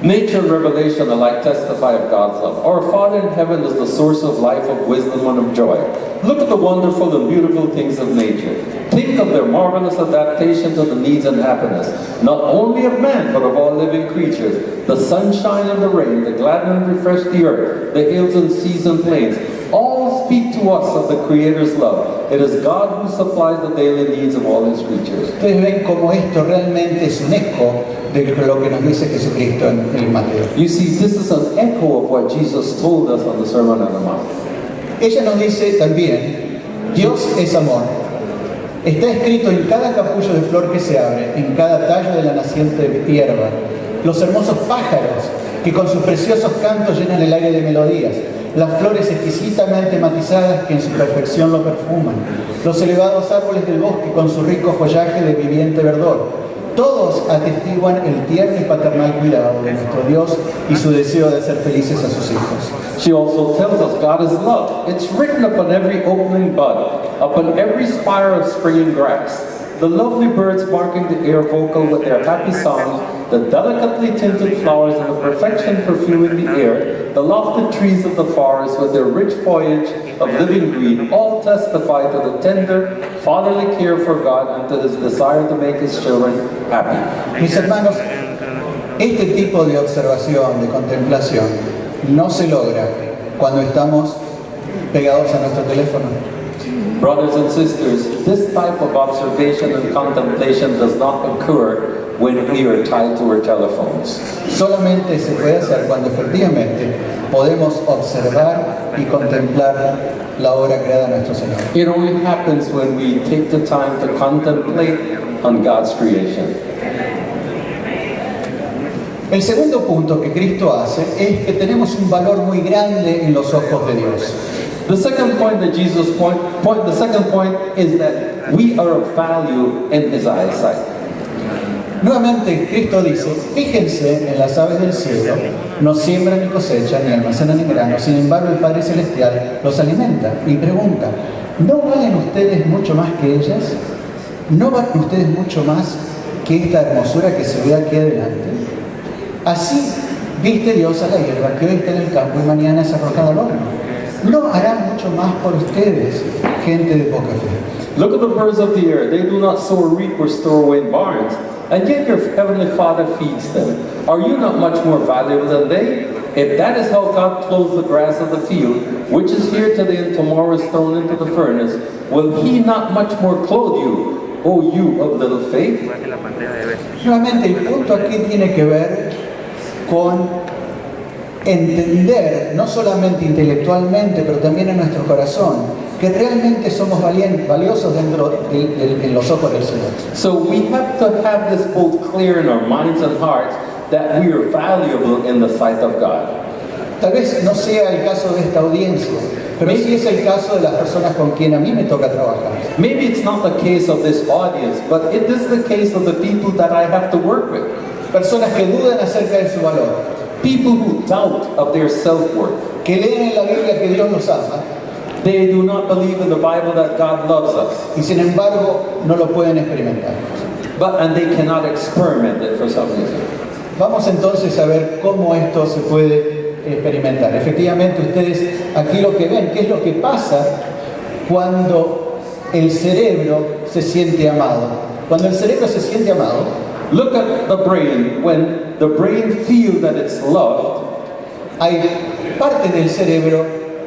Speaker 1: Nature and revelation alike testify of God's love. Our Father in heaven is the source of life, of wisdom, and of joy. Look at the wonderful and beautiful things of nature. Think of their marvelous adaptation to the needs and happiness, not only of man, but of all living creatures. The sunshine and the rain, the gladden and refresh the earth, the hills and seas and plains, all speak to us of the Creator's love. It is God who supplies the daily needs of all His creatures.
Speaker 2: Ustedes ven cómo esto realmente es un eco de lo que nos dice Jesucristo en el Mateo.
Speaker 1: You see, this is an echo of what Jesus told us on the Sermon on the Mount.
Speaker 2: Ella nos dice también, Dios es amor. Está escrito en cada capullo de flor que se abre, en cada tallo de la naciente hierba. Los hermosos pájaros que con sus preciosos cantos llenan el aire de melodías. Las flores exquisitamente matizadas que en su perfección lo perfuman. Los elevados árboles del bosque con su rico follaje de viviente verdor. Todos atestiguan el tierno y paternal cuidado de nuestro Dios y su deseo de hacer felices a sus hijos.
Speaker 1: She also tells us God is love. It's written upon every opening bud, upon every spire of springing grass. The lovely birds marking the air vocal with their happy songs, the delicately tinted flowers and the perfection perfuming the air, the lofty trees of the forest with their rich foliage of living green, all testify to the tender, fatherly care for God and to His desire to make His children happy.
Speaker 2: Mis hermanos, este tipo de observación, de contemplación, no se logra cuando estamos pegados a nuestro teléfono.
Speaker 1: Brothers and sisters, this type of observation and contemplation does not occur when we are tied to our telephones.
Speaker 2: Solamente se puede hacer cuando efectivamente podemos observar y contemplar la obra creada de nuestro Señor.
Speaker 1: It only happens when we take the time to contemplate on God's creation.
Speaker 2: El segundo punto que Cristo hace es que tenemos un valor muy grande en los ojos de Dios.
Speaker 1: The second point that the second point is that we are of value in His eyesight.
Speaker 2: Nuevamente Cristo dice, fíjense en las aves del cielo, no siembran ni cosechan ni almacenan en grano, sin embargo el Padre Celestial los alimenta. Y pregunta, ¿no valen ustedes mucho más que ellas? ¿No valen ustedes mucho más que esta hermosura que se ve aquí adelante? Así viste Dios a la hierba que hoy está en el campo y mañana es arrojada al horno. ¿No hará mucho más por ustedes, gente de poca fe?
Speaker 1: Look at the birds of the air. They do not sow or reap or store away in barns, and yet your heavenly Father feeds them. Are you not much more valuable than they? If that is how God clothes the grass of the field, which is here today and tomorrow is thrown into the furnace, will He not much more clothe you, O you of little faith?
Speaker 2: Nuevamente el punto aquí tiene que ver con entender, no solamente intelectualmente, pero también en nuestro corazón, que realmente somos valiosos en los ojos del Señor.
Speaker 1: So we have to have this both clear in our minds and hearts that we are valuable in the sight of God.
Speaker 2: Tal vez no sea el caso de esta audiencia, pero sí es el caso de las personas con quien a mí me toca trabajar.
Speaker 1: Maybe it's not the case of this audience, but it is the case of the people that I have to work with.
Speaker 2: Personas que dudan acerca de su valor,
Speaker 1: People who doubt of their self-worth.
Speaker 2: que leen en la Biblia que Dios los ama,
Speaker 1: They do not believe in the Bible that God loves us,
Speaker 2: y sin embargo no lo pueden experimentar.
Speaker 1: and they cannot experiment it for some reason.
Speaker 2: Vamos entonces a ver cómo esto se puede experimentar. Efectivamente, ustedes aquí lo que ven, qué es lo que pasa cuando el cerebro se siente amado. Cuando el cerebro se siente amado,
Speaker 1: Look at the brain. When the brain feels that it's loved,
Speaker 2: hay partes del cerebro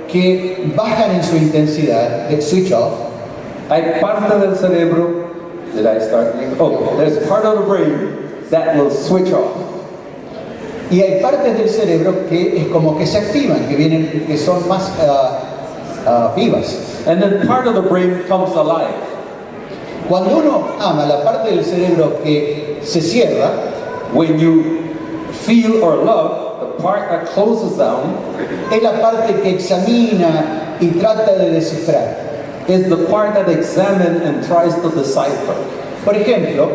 Speaker 2: que bajan en su intensidad, de switch off,
Speaker 1: hay parte del cerebro. Did I start? Oh, there's part of the brain that will switch off.
Speaker 2: y hay partes del cerebro que es como que se activan, que son más vivas.
Speaker 1: And then part of the brain comes alive.
Speaker 2: Cuando uno ama la parte del cerebro que se cierra,
Speaker 1: When you feel or love, the part that closes down
Speaker 2: es la parte que examina y trata de descifrar.
Speaker 1: is the part that examines and tries to decipher.
Speaker 2: Por ejemplo,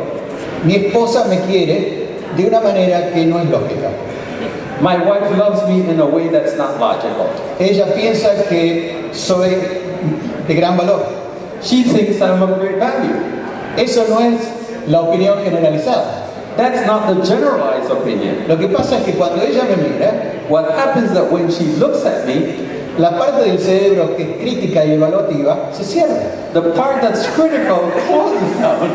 Speaker 2: mi esposa me quiere de una manera que no es lógica.
Speaker 1: My wife loves me in a way that's not logical.
Speaker 2: Ella piensa que soy de gran valor.
Speaker 1: She thinks I'm of great value.
Speaker 2: Eso no es la opinión generalizada.
Speaker 1: That's not the generalized opinion.
Speaker 2: Lo que pasa es que cuando ella me mira,
Speaker 1: What happens is that when she looks at me,
Speaker 2: la parte del cerebro que es crítica y evaluativa se cierra.
Speaker 1: the part that's critical closes down.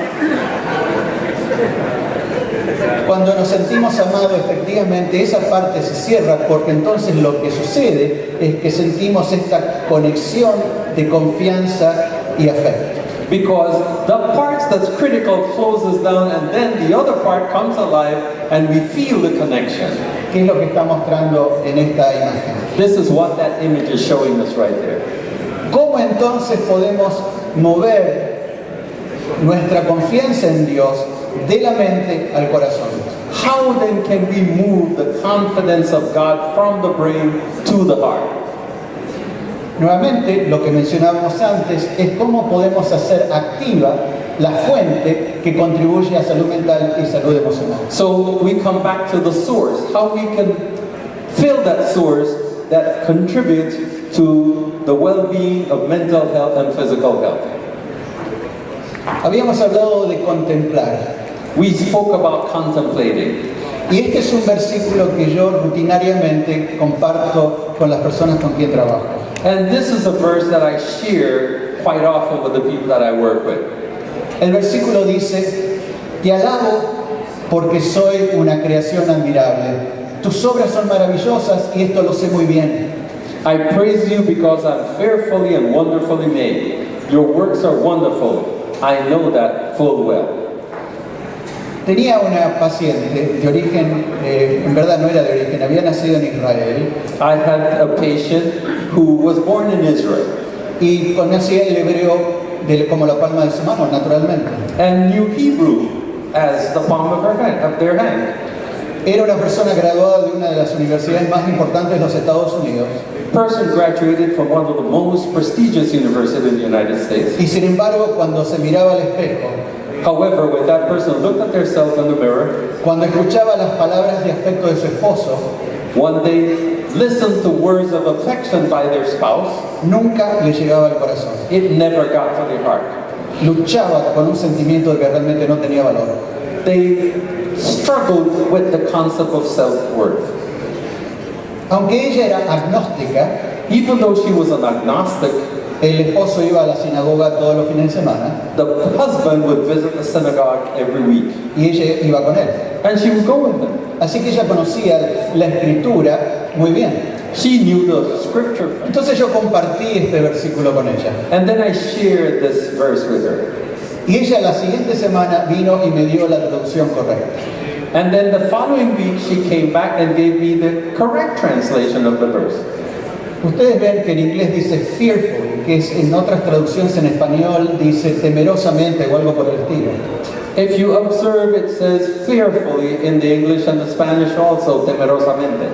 Speaker 2: Cuando nos sentimos amados, efectivamente esa parte se cierra, porque entonces lo que sucede es que sentimos esta conexión de confianza y afecto.
Speaker 1: Because the parts that's critical closes down and then the other part comes alive and we feel the connection.
Speaker 2: ¿Qué es lo que está mostrando en esta imagen?
Speaker 1: This is what that image is showing us right there.
Speaker 2: ¿Cómo entonces podemos mover nuestra confianza en Dios de la mente al corazón?
Speaker 1: How then can we move the confidence of God from the brain to the heart?
Speaker 2: Nuevamente, lo que mencionábamos antes es cómo podemos hacer activa la fuente que contribuye a salud mental y salud emocional.
Speaker 1: So we come back to the source, how we can fill that source that contributes to the well-being of mental health and physical health.
Speaker 2: Habíamos hablado de contemplar,
Speaker 1: We spoke about contemplating.
Speaker 2: y este es un versículo que yo rutinariamente comparto con las personas con quien trabajo.
Speaker 1: And this is a verse that I share quite often with the people that I work with.
Speaker 2: El versículo dice: te alabo porque soy una creación admirable. Tus obras son maravillosas y esto lo sé muy bien.
Speaker 1: I praise you because I'm fearfully and wonderfully made. Your works are wonderful. I know that full well.
Speaker 2: Tenía una paciente de origen, en verdad no era de origen, había nacido en Israel
Speaker 1: I had a patient who was born in Israel
Speaker 2: y conocía el hebreo como la palma de su mano, naturalmente.
Speaker 1: and knew Hebrew as the palm of their hand.
Speaker 2: Era una persona graduada de una de las universidades más importantes de los Estados Unidos.
Speaker 1: Person graduated from one of the most prestigious universities in the United States.
Speaker 2: Y sin embargo, cuando se miraba al espejo,
Speaker 1: However, when that person looked at themselves in the mirror,
Speaker 2: cuando escuchaba las palabras de afecto de su esposo,
Speaker 1: when they listened to words of affection by their spouse,
Speaker 2: nunca le llegaba al corazón.
Speaker 1: it never got to their heart.
Speaker 2: Luchaba con un sentimiento de que realmente no tenía valor.
Speaker 1: They struggled with the concept of self-worth.
Speaker 2: Aunque ella era agnóstica,
Speaker 1: Even though she was an agnostic,
Speaker 2: el esposo iba a la sinagoga todos los fines de semana
Speaker 1: the husband would visit the synagogue every week,
Speaker 2: y ella iba con él.
Speaker 1: and she would go with them.
Speaker 2: Así que ella conocía la escritura muy bien.
Speaker 1: She knew the scripture.
Speaker 2: Entonces yo compartí este versículo con ella.
Speaker 1: And then I shared this verse with her.
Speaker 2: Y ella la siguiente semana vino y me dio la traducción correcta.
Speaker 1: And then the following week, she came back and gave me the correct translation of the verse.
Speaker 2: Ustedes ven que en inglés dice fearfully, que es en otras traducciones en español dice temerosamente o algo por el estilo.
Speaker 1: If you observe, it says fearfully in the English and the Spanish also, temerosamente.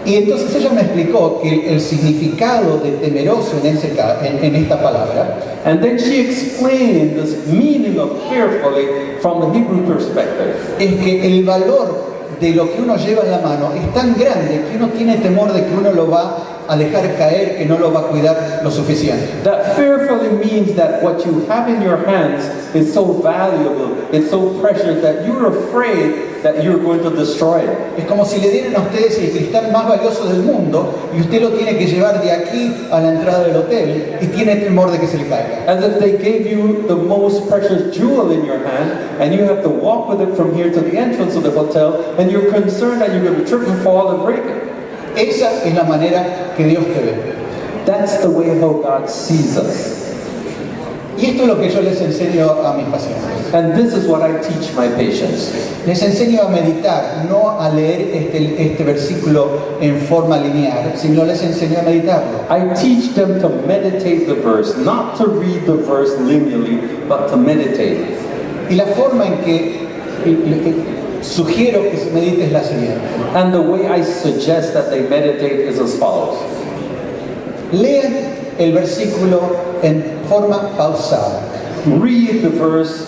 Speaker 2: Y entonces ella me explicó que el significado de temeroso en esta palabra
Speaker 1: And then she explained this meaning of fearfully from the Hebrew perspective.
Speaker 2: es que el valor de lo que uno lleva en la mano es tan grande que uno tiene temor de que uno lo va a dejar caer, que no lo va a cuidar lo suficiente.
Speaker 1: That fearfully means that what you have in your hands is so valuable, it's so precious that you're afraid that you're going to destroy it.
Speaker 2: Es como si le dieran a ustedes el cristal más valioso del mundo y usted lo tiene que llevar de aquí a la entrada del hotel y tiene temor de que se le caiga.
Speaker 1: As if they gave you the most precious jewel in your hand and you have to walk with it from here to the entrance of the hotel and you're concerned that you're going to trip and fall and break it.
Speaker 2: Esa es la manera que Dios te ve.
Speaker 1: That's the way how God sees us.
Speaker 2: Y esto es lo que yo les enseño a mis pacientes.
Speaker 1: And this is what I teach my patients.
Speaker 2: Les enseño a meditar, no a leer este versículo en forma lineal, sino les enseño a meditarlo.
Speaker 1: I teach them to meditate the verse, not to read the verse linearly, but to meditate.
Speaker 2: Y la forma en que sugiero que se medite es la siguiente.
Speaker 1: And the way I suggest that they meditate is as follows.
Speaker 2: Lean el versículo en forma pausada.
Speaker 1: Read the verse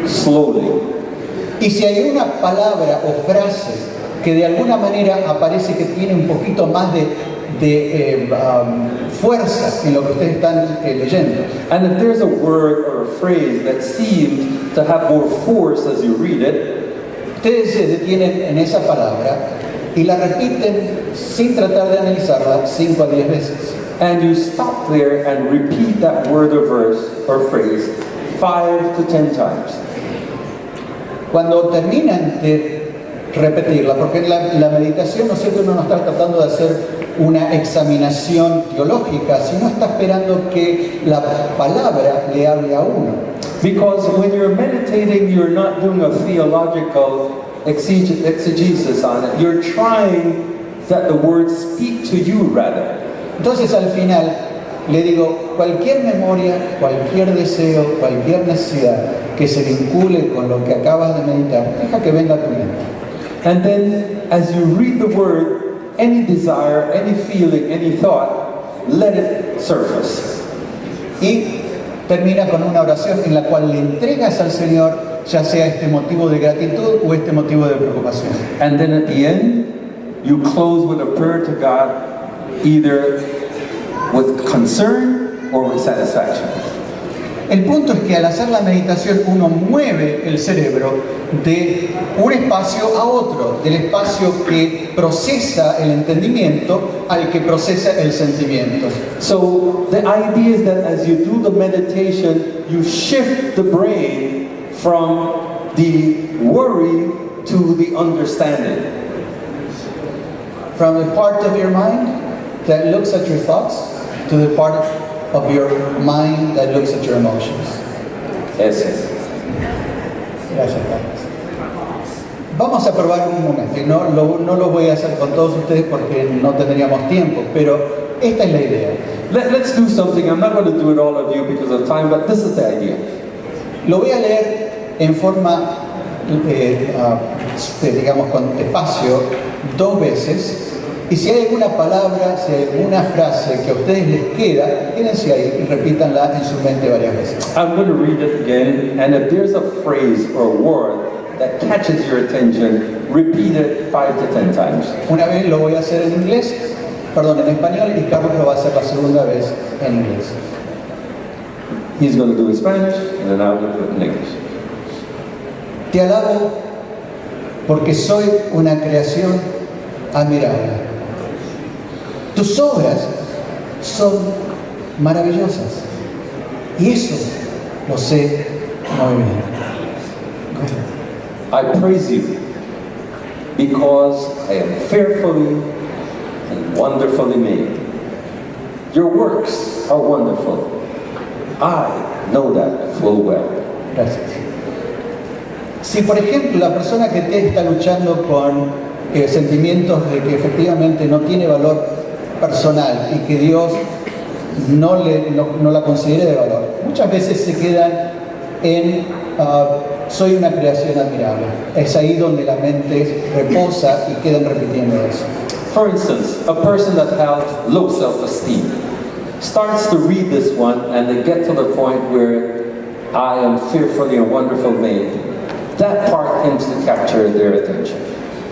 Speaker 1: slowly.
Speaker 2: Y si hay una palabra o frase que de alguna manera aparece que tiene un poquito más de fuerza en lo que ustedes están leyendo,
Speaker 1: And if there's a word or a phrase that seems to have more force as you read it,
Speaker 2: ustedes se detienen en esa palabra y la repiten sin tratar de analizarla 5 a 10 veces.
Speaker 1: and you stop there and repeat that word or verse or phrase 5 to 10 times.
Speaker 2: Cuando terminan de repetirla, porque la meditación, ¿no es cierto?, uno no está tratando de hacer una examinación teológica, sino está esperando que la palabra le hable a uno.
Speaker 1: Because when you're meditating, you're not doing a theological exegesis on it. You're trying that the words speak to you rather.
Speaker 2: Entonces al final le digo, cualquier memoria, cualquier deseo, cualquier necesidad que se vincule con lo que acabas de meditar, deja que venga a tu mente.
Speaker 1: And then as you read the word, any desire, any feeling, any thought, let it surface.
Speaker 2: Y termina con una oración en la cual le entregas al Señor ya sea este motivo de gratitud o este motivo de preocupación.
Speaker 1: And then at the end, you close with a prayer to God, either with concern or with satisfaction.
Speaker 2: El punto es que al hacer la meditación uno mueve el cerebro de un espacio a otro, del espacio que procesa el entendimiento al que procesa el sentimiento.
Speaker 1: So the idea is that as you do the meditation, you shift the brain from the worry to the understanding.
Speaker 2: From the part of your mind that looks at your thoughts to the part of your mind that looks at your emotions.
Speaker 1: Ese.
Speaker 2: Gracias, Carlos. Vamos a probar un momento, y no lo voy a hacer con todos ustedes porque no tendríamos tiempo, pero esta es la idea.
Speaker 1: Let's do something. I'm not going to do it all of you because of time, but this is the idea.
Speaker 2: Lo voy a leer en forma digamos, con espacio 2 veces. Y si hay alguna palabra, si hay alguna frase que a ustedes les queda, quédense ahí y repítanla en su mente varias veces.
Speaker 1: I'm going to read it again, and if there's a phrase or a word that catches your attention, repeat it 5 to 10 times.
Speaker 2: Una vez lo voy a hacer en inglés, perdón, en español, y Carlos lo va a hacer la segunda vez en inglés.
Speaker 1: He's going to do it in Spanish, and then I'll do it in English.
Speaker 2: Te alabo porque soy una creación admirable. Tus obras son maravillosas. Y eso lo sé muy bien.
Speaker 1: I praise you because I am fearfully and wonderfully made. Your works are wonderful. I know that full well.
Speaker 2: Gracias. Si por ejemplo la persona que te está luchando con sentimientos de que efectivamente no tiene valor personal y que Dios no la considere de valor, muchas veces se quedan en soy una creación admirable. Es ahí donde la mente reposa y quedan repitiendo eso.
Speaker 1: For instance, a person that has low self-esteem starts to read this one and they get to the point where I am fearfully and wonderfully made. That part tends to capture their attention.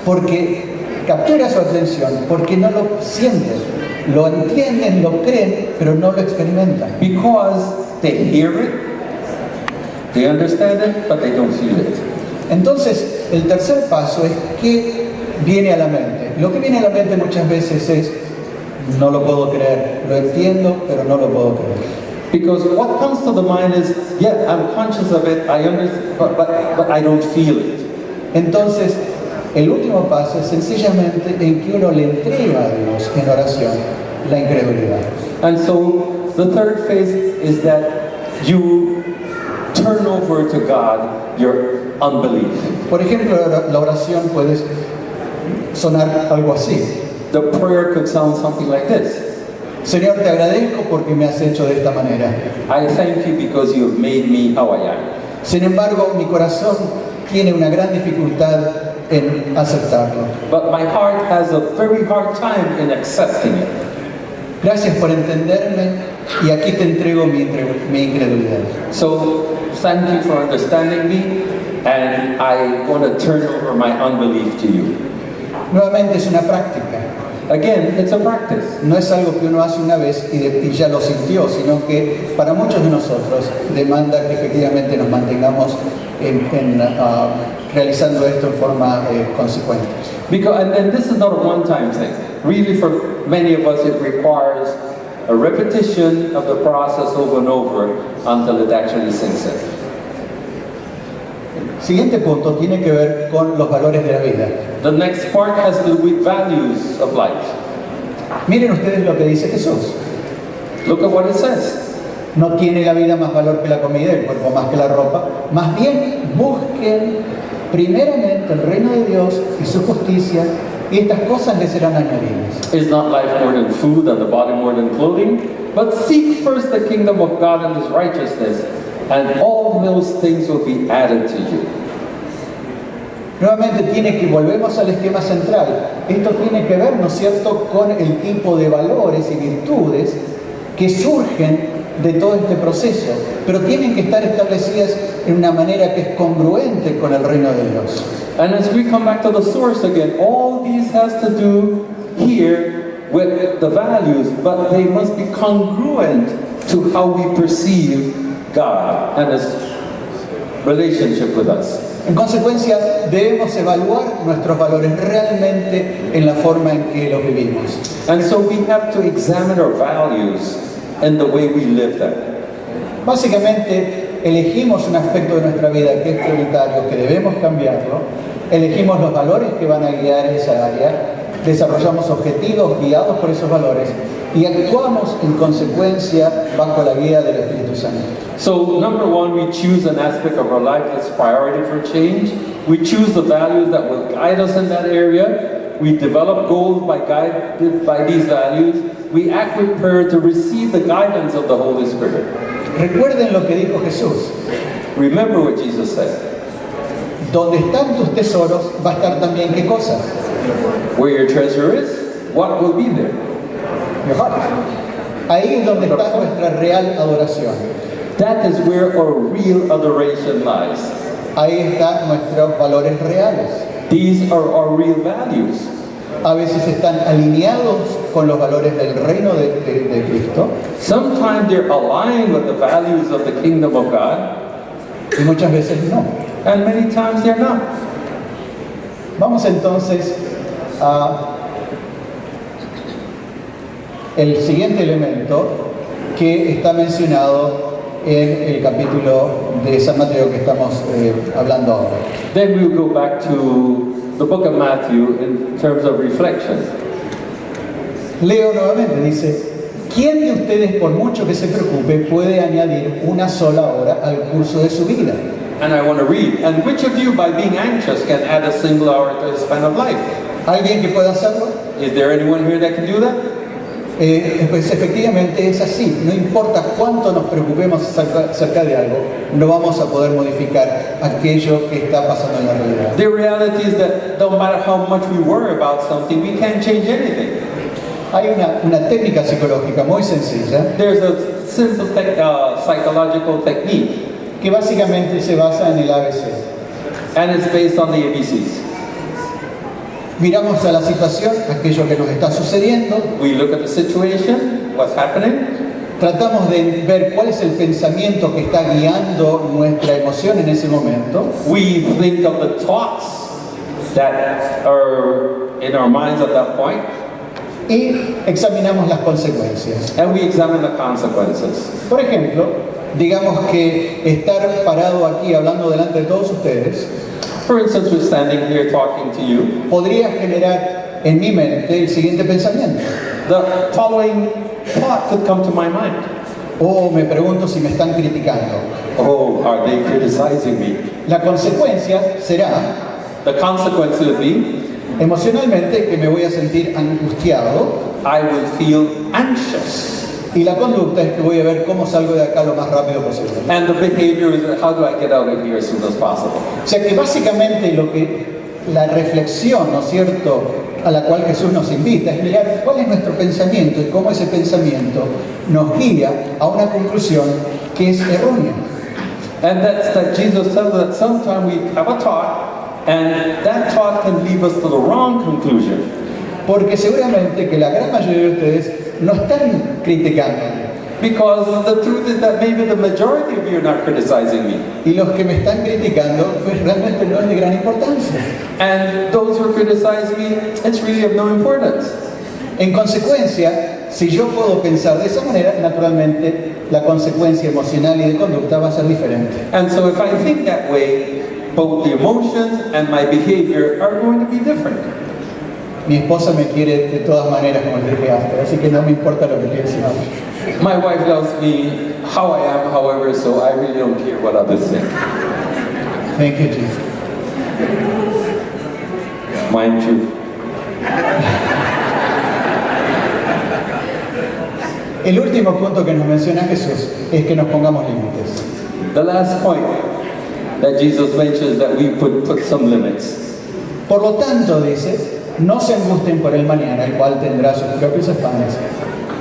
Speaker 2: Porque captura su atención, porque no lo sienten, lo entienden, lo creen, pero no lo experimentan.
Speaker 1: Because they hear it, they understand it, but they don't feel it.
Speaker 2: Entonces, el tercer paso es ¿qué viene a la mente? Lo que viene a la mente muchas veces es no lo puedo creer, lo entiendo, pero no lo puedo creer.
Speaker 1: Because what comes to the mind is, yeah, I'm conscious of it, I understand, but I don't feel it.
Speaker 2: Entonces, el último paso es sencillamente en que uno le entrega a Dios en oración la incredulidad.
Speaker 1: And so the third phase is that you turn over to God your unbelief.
Speaker 2: Por ejemplo, la oración puede sonar algo así.
Speaker 1: The prayer could sound something like this.
Speaker 2: Señor, te agradezco porque me has hecho de esta manera.
Speaker 1: I thank you because you have made me how I am.
Speaker 2: Sin embargo, mi corazón tiene una gran dificultad en aceptarlo.
Speaker 1: But my heart has a very hard time in accepting it.
Speaker 2: Gracias por entenderme y aquí te entrego mi incredulidad.
Speaker 1: So thank you for understanding me, and I want to turn over my unbelief to you.
Speaker 2: Nuevamente es una práctica.
Speaker 1: Again, it's a practice.
Speaker 2: No es algo que uno hace una vez y ya lo sintió, sino que para muchos de nosotros demanda que efectivamente nos mantengamos realizando esto en forma consecuente.
Speaker 1: And this is not a one-time thing. Really, for many of us, it requires a repetition of the process over and over until it actually sinks in.
Speaker 2: Siguiente punto tiene que ver con los valores de la vida.
Speaker 1: The next part has to do with values of life.
Speaker 2: Miren ustedes lo que dice Jesús.
Speaker 1: Look at what it says.
Speaker 2: No tiene la vida más valor que la comida, el cuerpo más que la ropa. Más bien, busquen primeramente el reino de Dios y su justicia, y estas cosas les serán añadidas.
Speaker 1: Is not life more than food and the body more than clothing? But seek first the kingdom of God and His righteousness, and all those things will be added to you.
Speaker 2: Nuevamente volvemos al esquema central. Esto tiene que ver, ¿no es cierto?, con el tipo de valores y virtudes que surgen de todo este proceso, pero tienen que estar establecidas en una manera que es congruente con el reino de Dios.
Speaker 1: And as we come back to the source again, all these has to do here with the values, but they must be congruent to how we perceive God and His relationship with us.
Speaker 2: En consecuencia, debemos evaluar nuestros valores realmente en la forma en que los vivimos.
Speaker 1: And so we have to examine our values and the way we live them.
Speaker 2: Básicamente, elegimos un aspecto de nuestra vida que es prioritario, que debemos cambiarlo, elegimos los valores que van a guiar esa área, desarrollamos objetivos guiados por esos valores y actuamos en consecuencia bajo la guía del Espíritu Santo.
Speaker 1: So, number one, we choose an aspect of our life that's priority for change. We choose the values that will guide us in that area. We develop goals guided by these values. We act with prayer to receive the guidance of the Holy Spirit.
Speaker 2: Recuerden lo que dijo Jesús.
Speaker 1: Remember what Jesus said.
Speaker 2: Donde están tus tesoros va a estar también qué cosa?
Speaker 1: Where your treasure is, what will be there?
Speaker 2: Your heart. Ahí es donde está nuestra real adoración.
Speaker 1: That is where our real adoration lies.
Speaker 2: Ahí están nuestros valores reales.
Speaker 1: These are our real values.
Speaker 2: A veces están alineados con los valores del reino de Cristo
Speaker 1: Sometimes they're aligned with the values of the kingdom of God,
Speaker 2: y muchas veces no.
Speaker 1: and many times they're not.
Speaker 2: Vamos entonces a el siguiente elemento que está mencionado en el capítulo de San Mateo que estamos hablando ahora.
Speaker 1: Then we'll go back to the book of Matthew in terms of reflection.
Speaker 2: Leo nuevamente, dice, ¿quién de ustedes, por mucho que se preocupe, puede añadir una sola hora al curso de su vida?
Speaker 1: And I want to read, and which of you by being anxious can add a single hour to his span of life?
Speaker 2: ¿Alguien que pueda hacerlo?
Speaker 1: Is there anyone here that can do that?
Speaker 2: Pues efectivamente es así, no importa cuánto nos preocupemos acerca de algo, no vamos a poder modificar aquello que está pasando en la realidad.
Speaker 1: The reality is that no matter how much we worry about something, we can't change anything.
Speaker 2: Hay una técnica psicológica muy sencilla
Speaker 1: There's a simple psychological technique,
Speaker 2: que básicamente se basa en el ABC.
Speaker 1: and it's based on the ABCs.
Speaker 2: Miramos a la situación, aquello que nos está sucediendo,
Speaker 1: We look at the situation, what's happening,
Speaker 2: tratamos de ver cuál es el pensamiento que está guiando nuestra emoción en ese momento,
Speaker 1: we think of the thoughts that are in our minds at that point,
Speaker 2: y examinamos las consecuencias.
Speaker 1: and we examine the consequences.
Speaker 2: Por ejemplo, digamos que estar parado aquí hablando delante de todos ustedes
Speaker 1: For instance, we're standing here talking to you.
Speaker 2: podría generar en mi mente el siguiente pensamiento.
Speaker 1: The following thought could come to my mind.
Speaker 2: O me pregunto si me están criticando.
Speaker 1: Oh, are they criticizing me?
Speaker 2: La consecuencia será,
Speaker 1: The consequence would be,
Speaker 2: emocionalmente, que me voy a sentir angustiado,
Speaker 1: I will feel anxious.
Speaker 2: y la conducta es que voy a ver cómo salgo de acá lo más rápido posible.
Speaker 1: And the behavior is, how do I get out of here as soon as possible?
Speaker 2: O sea que básicamente la reflexión, ¿no es cierto?, a la cual Jesús nos invita es mirar cuál es nuestro pensamiento y cómo ese pensamiento nos guía a una conclusión que es errónea.
Speaker 1: And that's that Jesus tells us that sometimes we have a thought, and that thought can lead us to the wrong conclusion.
Speaker 2: Porque seguramente que la gran mayoría de ustedes no están criticando.
Speaker 1: Because the truth is that maybe the majority of you are not criticizing me.
Speaker 2: Y los que me están criticando, pues realmente no es de gran importancia.
Speaker 1: And those who criticize me, it's really of no importance.
Speaker 2: En consecuencia, si yo puedo pensar de esa manera, naturalmente la consecuencia emocional y de conducta va a ser diferente.
Speaker 1: And so if I think that way, both the emotions and my behavior are going to be different.
Speaker 2: Mi esposa me quiere de todas maneras, como les dije antes, así que no me importa lo que piensen otros.
Speaker 1: My wife loves me how I am, however, so I really don't care what others think.
Speaker 2: Thank you, Jesus.
Speaker 1: Mine too.
Speaker 2: El último punto que nos menciona Jesús es que nos pongamos límites.
Speaker 1: The last point that Jesus mentions that we put some limits.
Speaker 2: Por lo tanto, dice, no se angustien por el mañana, el cual tendrá sus propios afanes.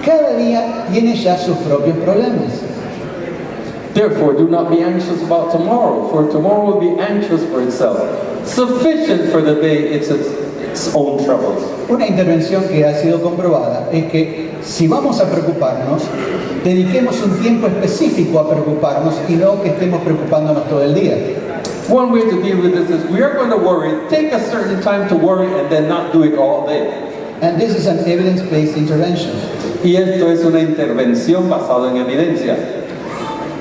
Speaker 2: Cada día tiene ya sus propios problemas.
Speaker 1: Therefore, do not be anxious about tomorrow, for tomorrow will be anxious for itself. Sufficient for the day its own troubles.
Speaker 2: Una intervención que ha sido comprobada es que si vamos a preocuparnos, dediquemos un tiempo específico a preocuparnos y no que estemos preocupándonos todo el día.
Speaker 1: One way to deal with this is we are going to worry, take a certain time to worry and then not do it all day.
Speaker 2: And this is an evidence-based intervention.
Speaker 1: Y esto es una intervención basada en evidencia.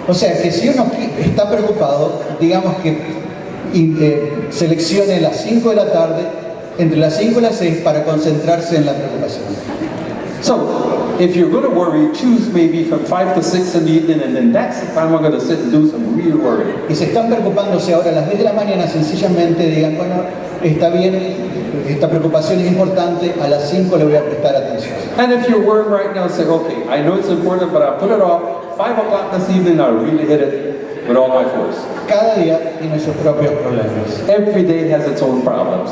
Speaker 2: O sea que si uno está preocupado, digamos que seleccione las 5 de la tarde, entre las 5 y las 6 para concentrarse en la preocupación.
Speaker 1: So, if you're going to worry, choose maybe from 5 to 6 in the evening, and then that's the time I'm going to sit and do some real worry.
Speaker 2: Y si están preocupándose ahora a las 10 de la mañana, sencillamente digan, bueno, está bien, esta preocupación es importante, a las 5 le voy a prestar atención.
Speaker 1: And if you're worried right now, say, okay, I know it's important, but I'll put it off. 5 o'clock this evening, I'll really hit it. with all my force.
Speaker 2: Cada día tiene sus propios problemas.
Speaker 1: Every day has its own problems.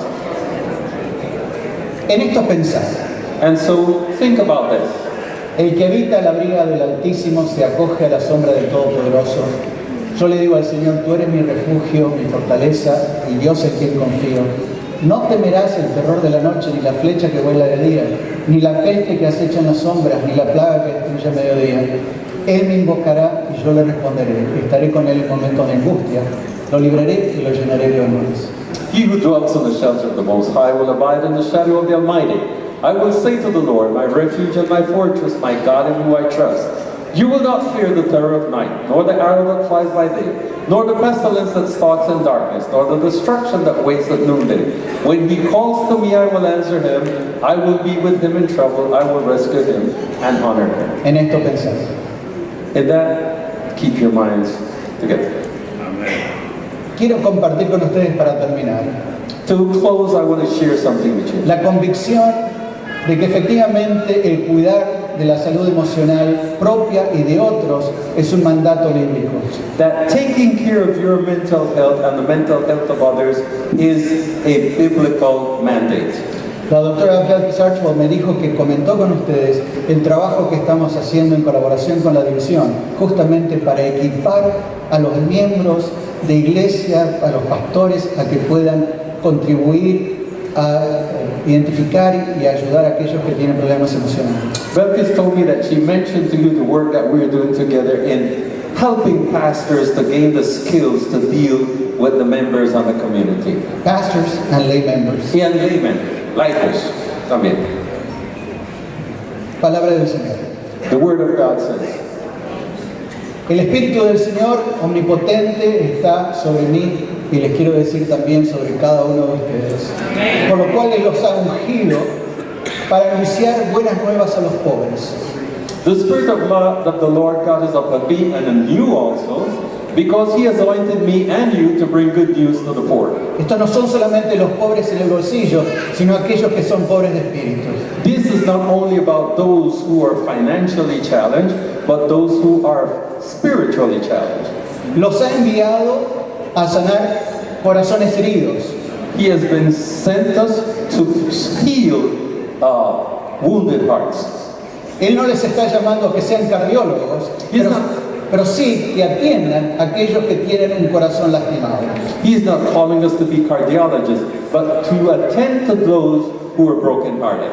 Speaker 2: En esto pensar,
Speaker 1: And so think about this.
Speaker 2: el que habita la abriga del Altísimo se acoge a la sombra del Todopoderoso. Yo le digo al Señor, tú eres mi refugio, mi fortaleza, y Dios en quien confío. No temerás el terror de la noche, ni la flecha que vuela de día, ni la peste que acecha en las sombras, ni la plaga que destruye a mediodía. Él me invocará y yo le responderé. Estaré con él en momentos de angustia. Lo libraré y lo llenaré de honores.
Speaker 1: He who dwells in the shelter of the Most High will abide in the shadow of the Almighty. I will say to the Lord, my refuge and my fortress, my God in whom I trust. You will not fear the terror of night, nor the arrow that flies by day, nor the pestilence that stalks in darkness, nor the destruction that waits at noonday. When he calls to me, I will answer him. I will be with him in trouble. I will rescue him and honor him.
Speaker 2: En esto pensar.
Speaker 1: In that, keep your minds together.
Speaker 2: Quiero compartir con ustedes para terminar
Speaker 1: To close, I want to share something with you.
Speaker 2: la convicción de que efectivamente el cuidar de la salud emocional propia y de otros es un mandato bíblico.
Speaker 1: That taking care of your mental health and the mental health of others is a biblical mandate.
Speaker 2: La doctora Belkis Archibald me dijo que comentó con ustedes el trabajo que estamos haciendo en colaboración con la división, justamente para equipar a los miembros de iglesia, a los pastores, a que puedan contribuir a identificar y ayudar a aquellos que tienen problemas emocionales.
Speaker 1: Belkis told me that she mentioned to you the work that we're doing together in helping pastors to gain the skills to deal with the members of the community.
Speaker 2: Pastors and lay members.
Speaker 1: Y laymen, laicos también.
Speaker 2: Palabra del Señor.
Speaker 1: The Word of God says,
Speaker 2: El Espíritu del Señor omnipotente está sobre mí y les quiero decir también sobre cada uno de ustedes. Por lo cual Él los ha ungido para anunciar buenas nuevas a los pobres.
Speaker 1: the Spirit of the Lord God is upon me and on you also, because He has anointed me and you to bring good news to the poor.
Speaker 2: Estos no son solamente los pobres en el bolsillo, sino aquellos que son pobres de espíritu.
Speaker 1: This is not only about those who are financially challenged, but those who are spiritually challenged.
Speaker 2: Los ha enviado a sanar corazones heridos,
Speaker 1: He has been sent us to heal wounded hearts.
Speaker 2: Él no les está llamando a que sean cardiólogos, pero sí que atiendan a aquellos que tienen un corazón lastimado.
Speaker 1: He's not calling us to be cardiologists, but to attend to those who are brokenhearted.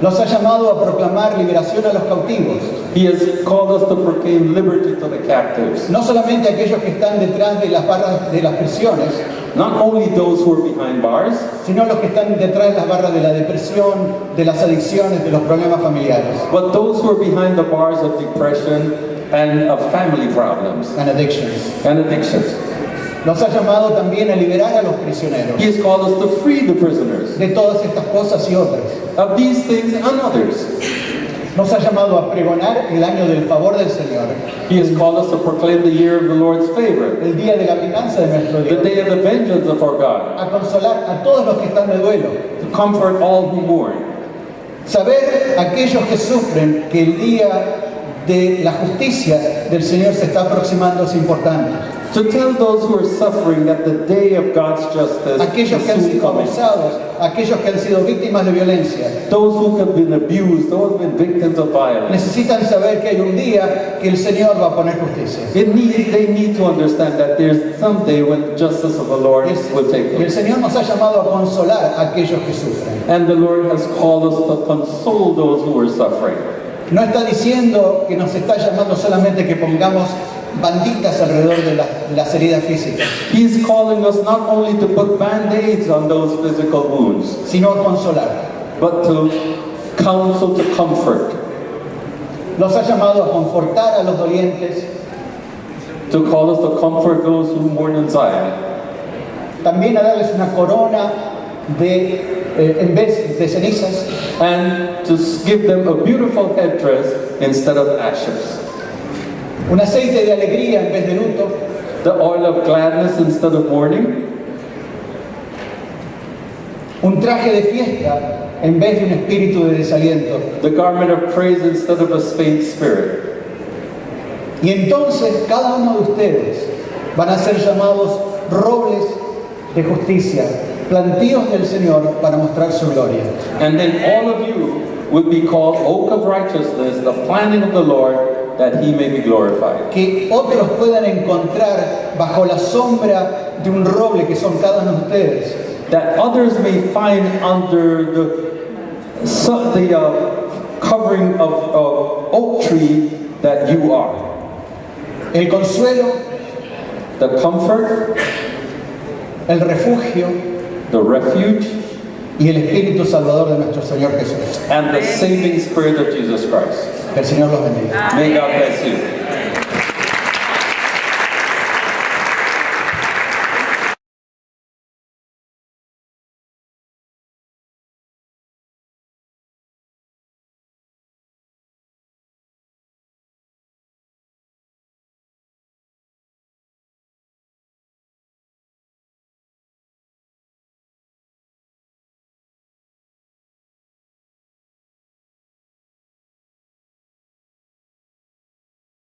Speaker 2: Los ha llamado a proclamar liberación a los cautivos,
Speaker 1: He has called us to proclaim liberty to the captives.
Speaker 2: no solamente a aquellos que están detrás de las barras de las prisiones,
Speaker 1: Not only those who are behind bars,
Speaker 2: sino los que están detrás de las barras de la depresión, de las adicciones, de los problemas familiares,
Speaker 1: but those who are behind the bars of depression and of family problems
Speaker 2: and addictions.
Speaker 1: and addictions.
Speaker 2: Los ha llamado también a liberar a los prisioneros
Speaker 1: He has called us to free the prisoners
Speaker 2: de todas estas cosas y otras.
Speaker 1: of these things and others.
Speaker 2: Nos ha llamado a pregonar el año del favor del Señor,
Speaker 1: He has called us to proclaim the year of the Lord's favor,
Speaker 2: el día de la venganza de nuestro
Speaker 1: the
Speaker 2: Dios,
Speaker 1: day of the vengeance of our God,
Speaker 2: a consolar a todos los que están de duelo,
Speaker 1: to comfort all who mourn,
Speaker 2: saber aquellos que sufren que el día de la justicia del Señor se está aproximando es importante.
Speaker 1: to tell those who are suffering that the day of God's justice
Speaker 2: Aquellos
Speaker 1: is
Speaker 2: que han
Speaker 1: soon
Speaker 2: sido
Speaker 1: coming.
Speaker 2: abusados, aquellos que han sido víctimas de violencia,
Speaker 1: Those who have been abused, those who have been victims of violence.
Speaker 2: necesitan saber que hay un día que el Señor va a poner justicia.
Speaker 1: They need to understand that there's some day when the justice of the Lord will take
Speaker 2: Y el
Speaker 1: place.
Speaker 2: Señor nos ha llamado a consolar a aquellos que sufren.
Speaker 1: And the Lord has called us to console those who are suffering.
Speaker 2: No está diciendo que nos está llamando solamente que pongamos banditas alrededor de las heridas físicas,
Speaker 1: He's calling us not only to put band-aids on those physical wounds,
Speaker 2: sino a consolar.
Speaker 1: but to counsel, to comfort,
Speaker 2: Nos ha llamado a confortar a los dolientes,
Speaker 1: to call us to comfort those who mourn in Zion,
Speaker 2: también a darles una corona en vez de cenizas,
Speaker 1: and to give them a beautiful headdress instead of ashes,
Speaker 2: un aceite de alegría en vez de luto,
Speaker 1: the oil of gladness instead of mourning,
Speaker 2: un traje de fiesta en vez de un espíritu de desaliento.
Speaker 1: the garment of praise instead of a faint spirit.
Speaker 2: Y entonces cada uno de ustedes van a ser llamados robles de justicia, plantíos del Señor para mostrar su gloria.
Speaker 1: And then all of you would be called oak of righteousness, the planting of the Lord, that he may be glorified.
Speaker 2: Que otros puedan encontrar bajo la sombra de un roble que son cada uno de ustedes.
Speaker 1: That others may find under the covering of oak tree that you are.
Speaker 2: El consuelo,
Speaker 1: The comfort,
Speaker 2: el refugio
Speaker 1: the refuge,
Speaker 2: y el Espíritu Salvador de nuestro Señor Jesús.
Speaker 1: and the saving spirit of Jesus Christ.
Speaker 2: Que el Señor los bendiga.
Speaker 1: May God bless you.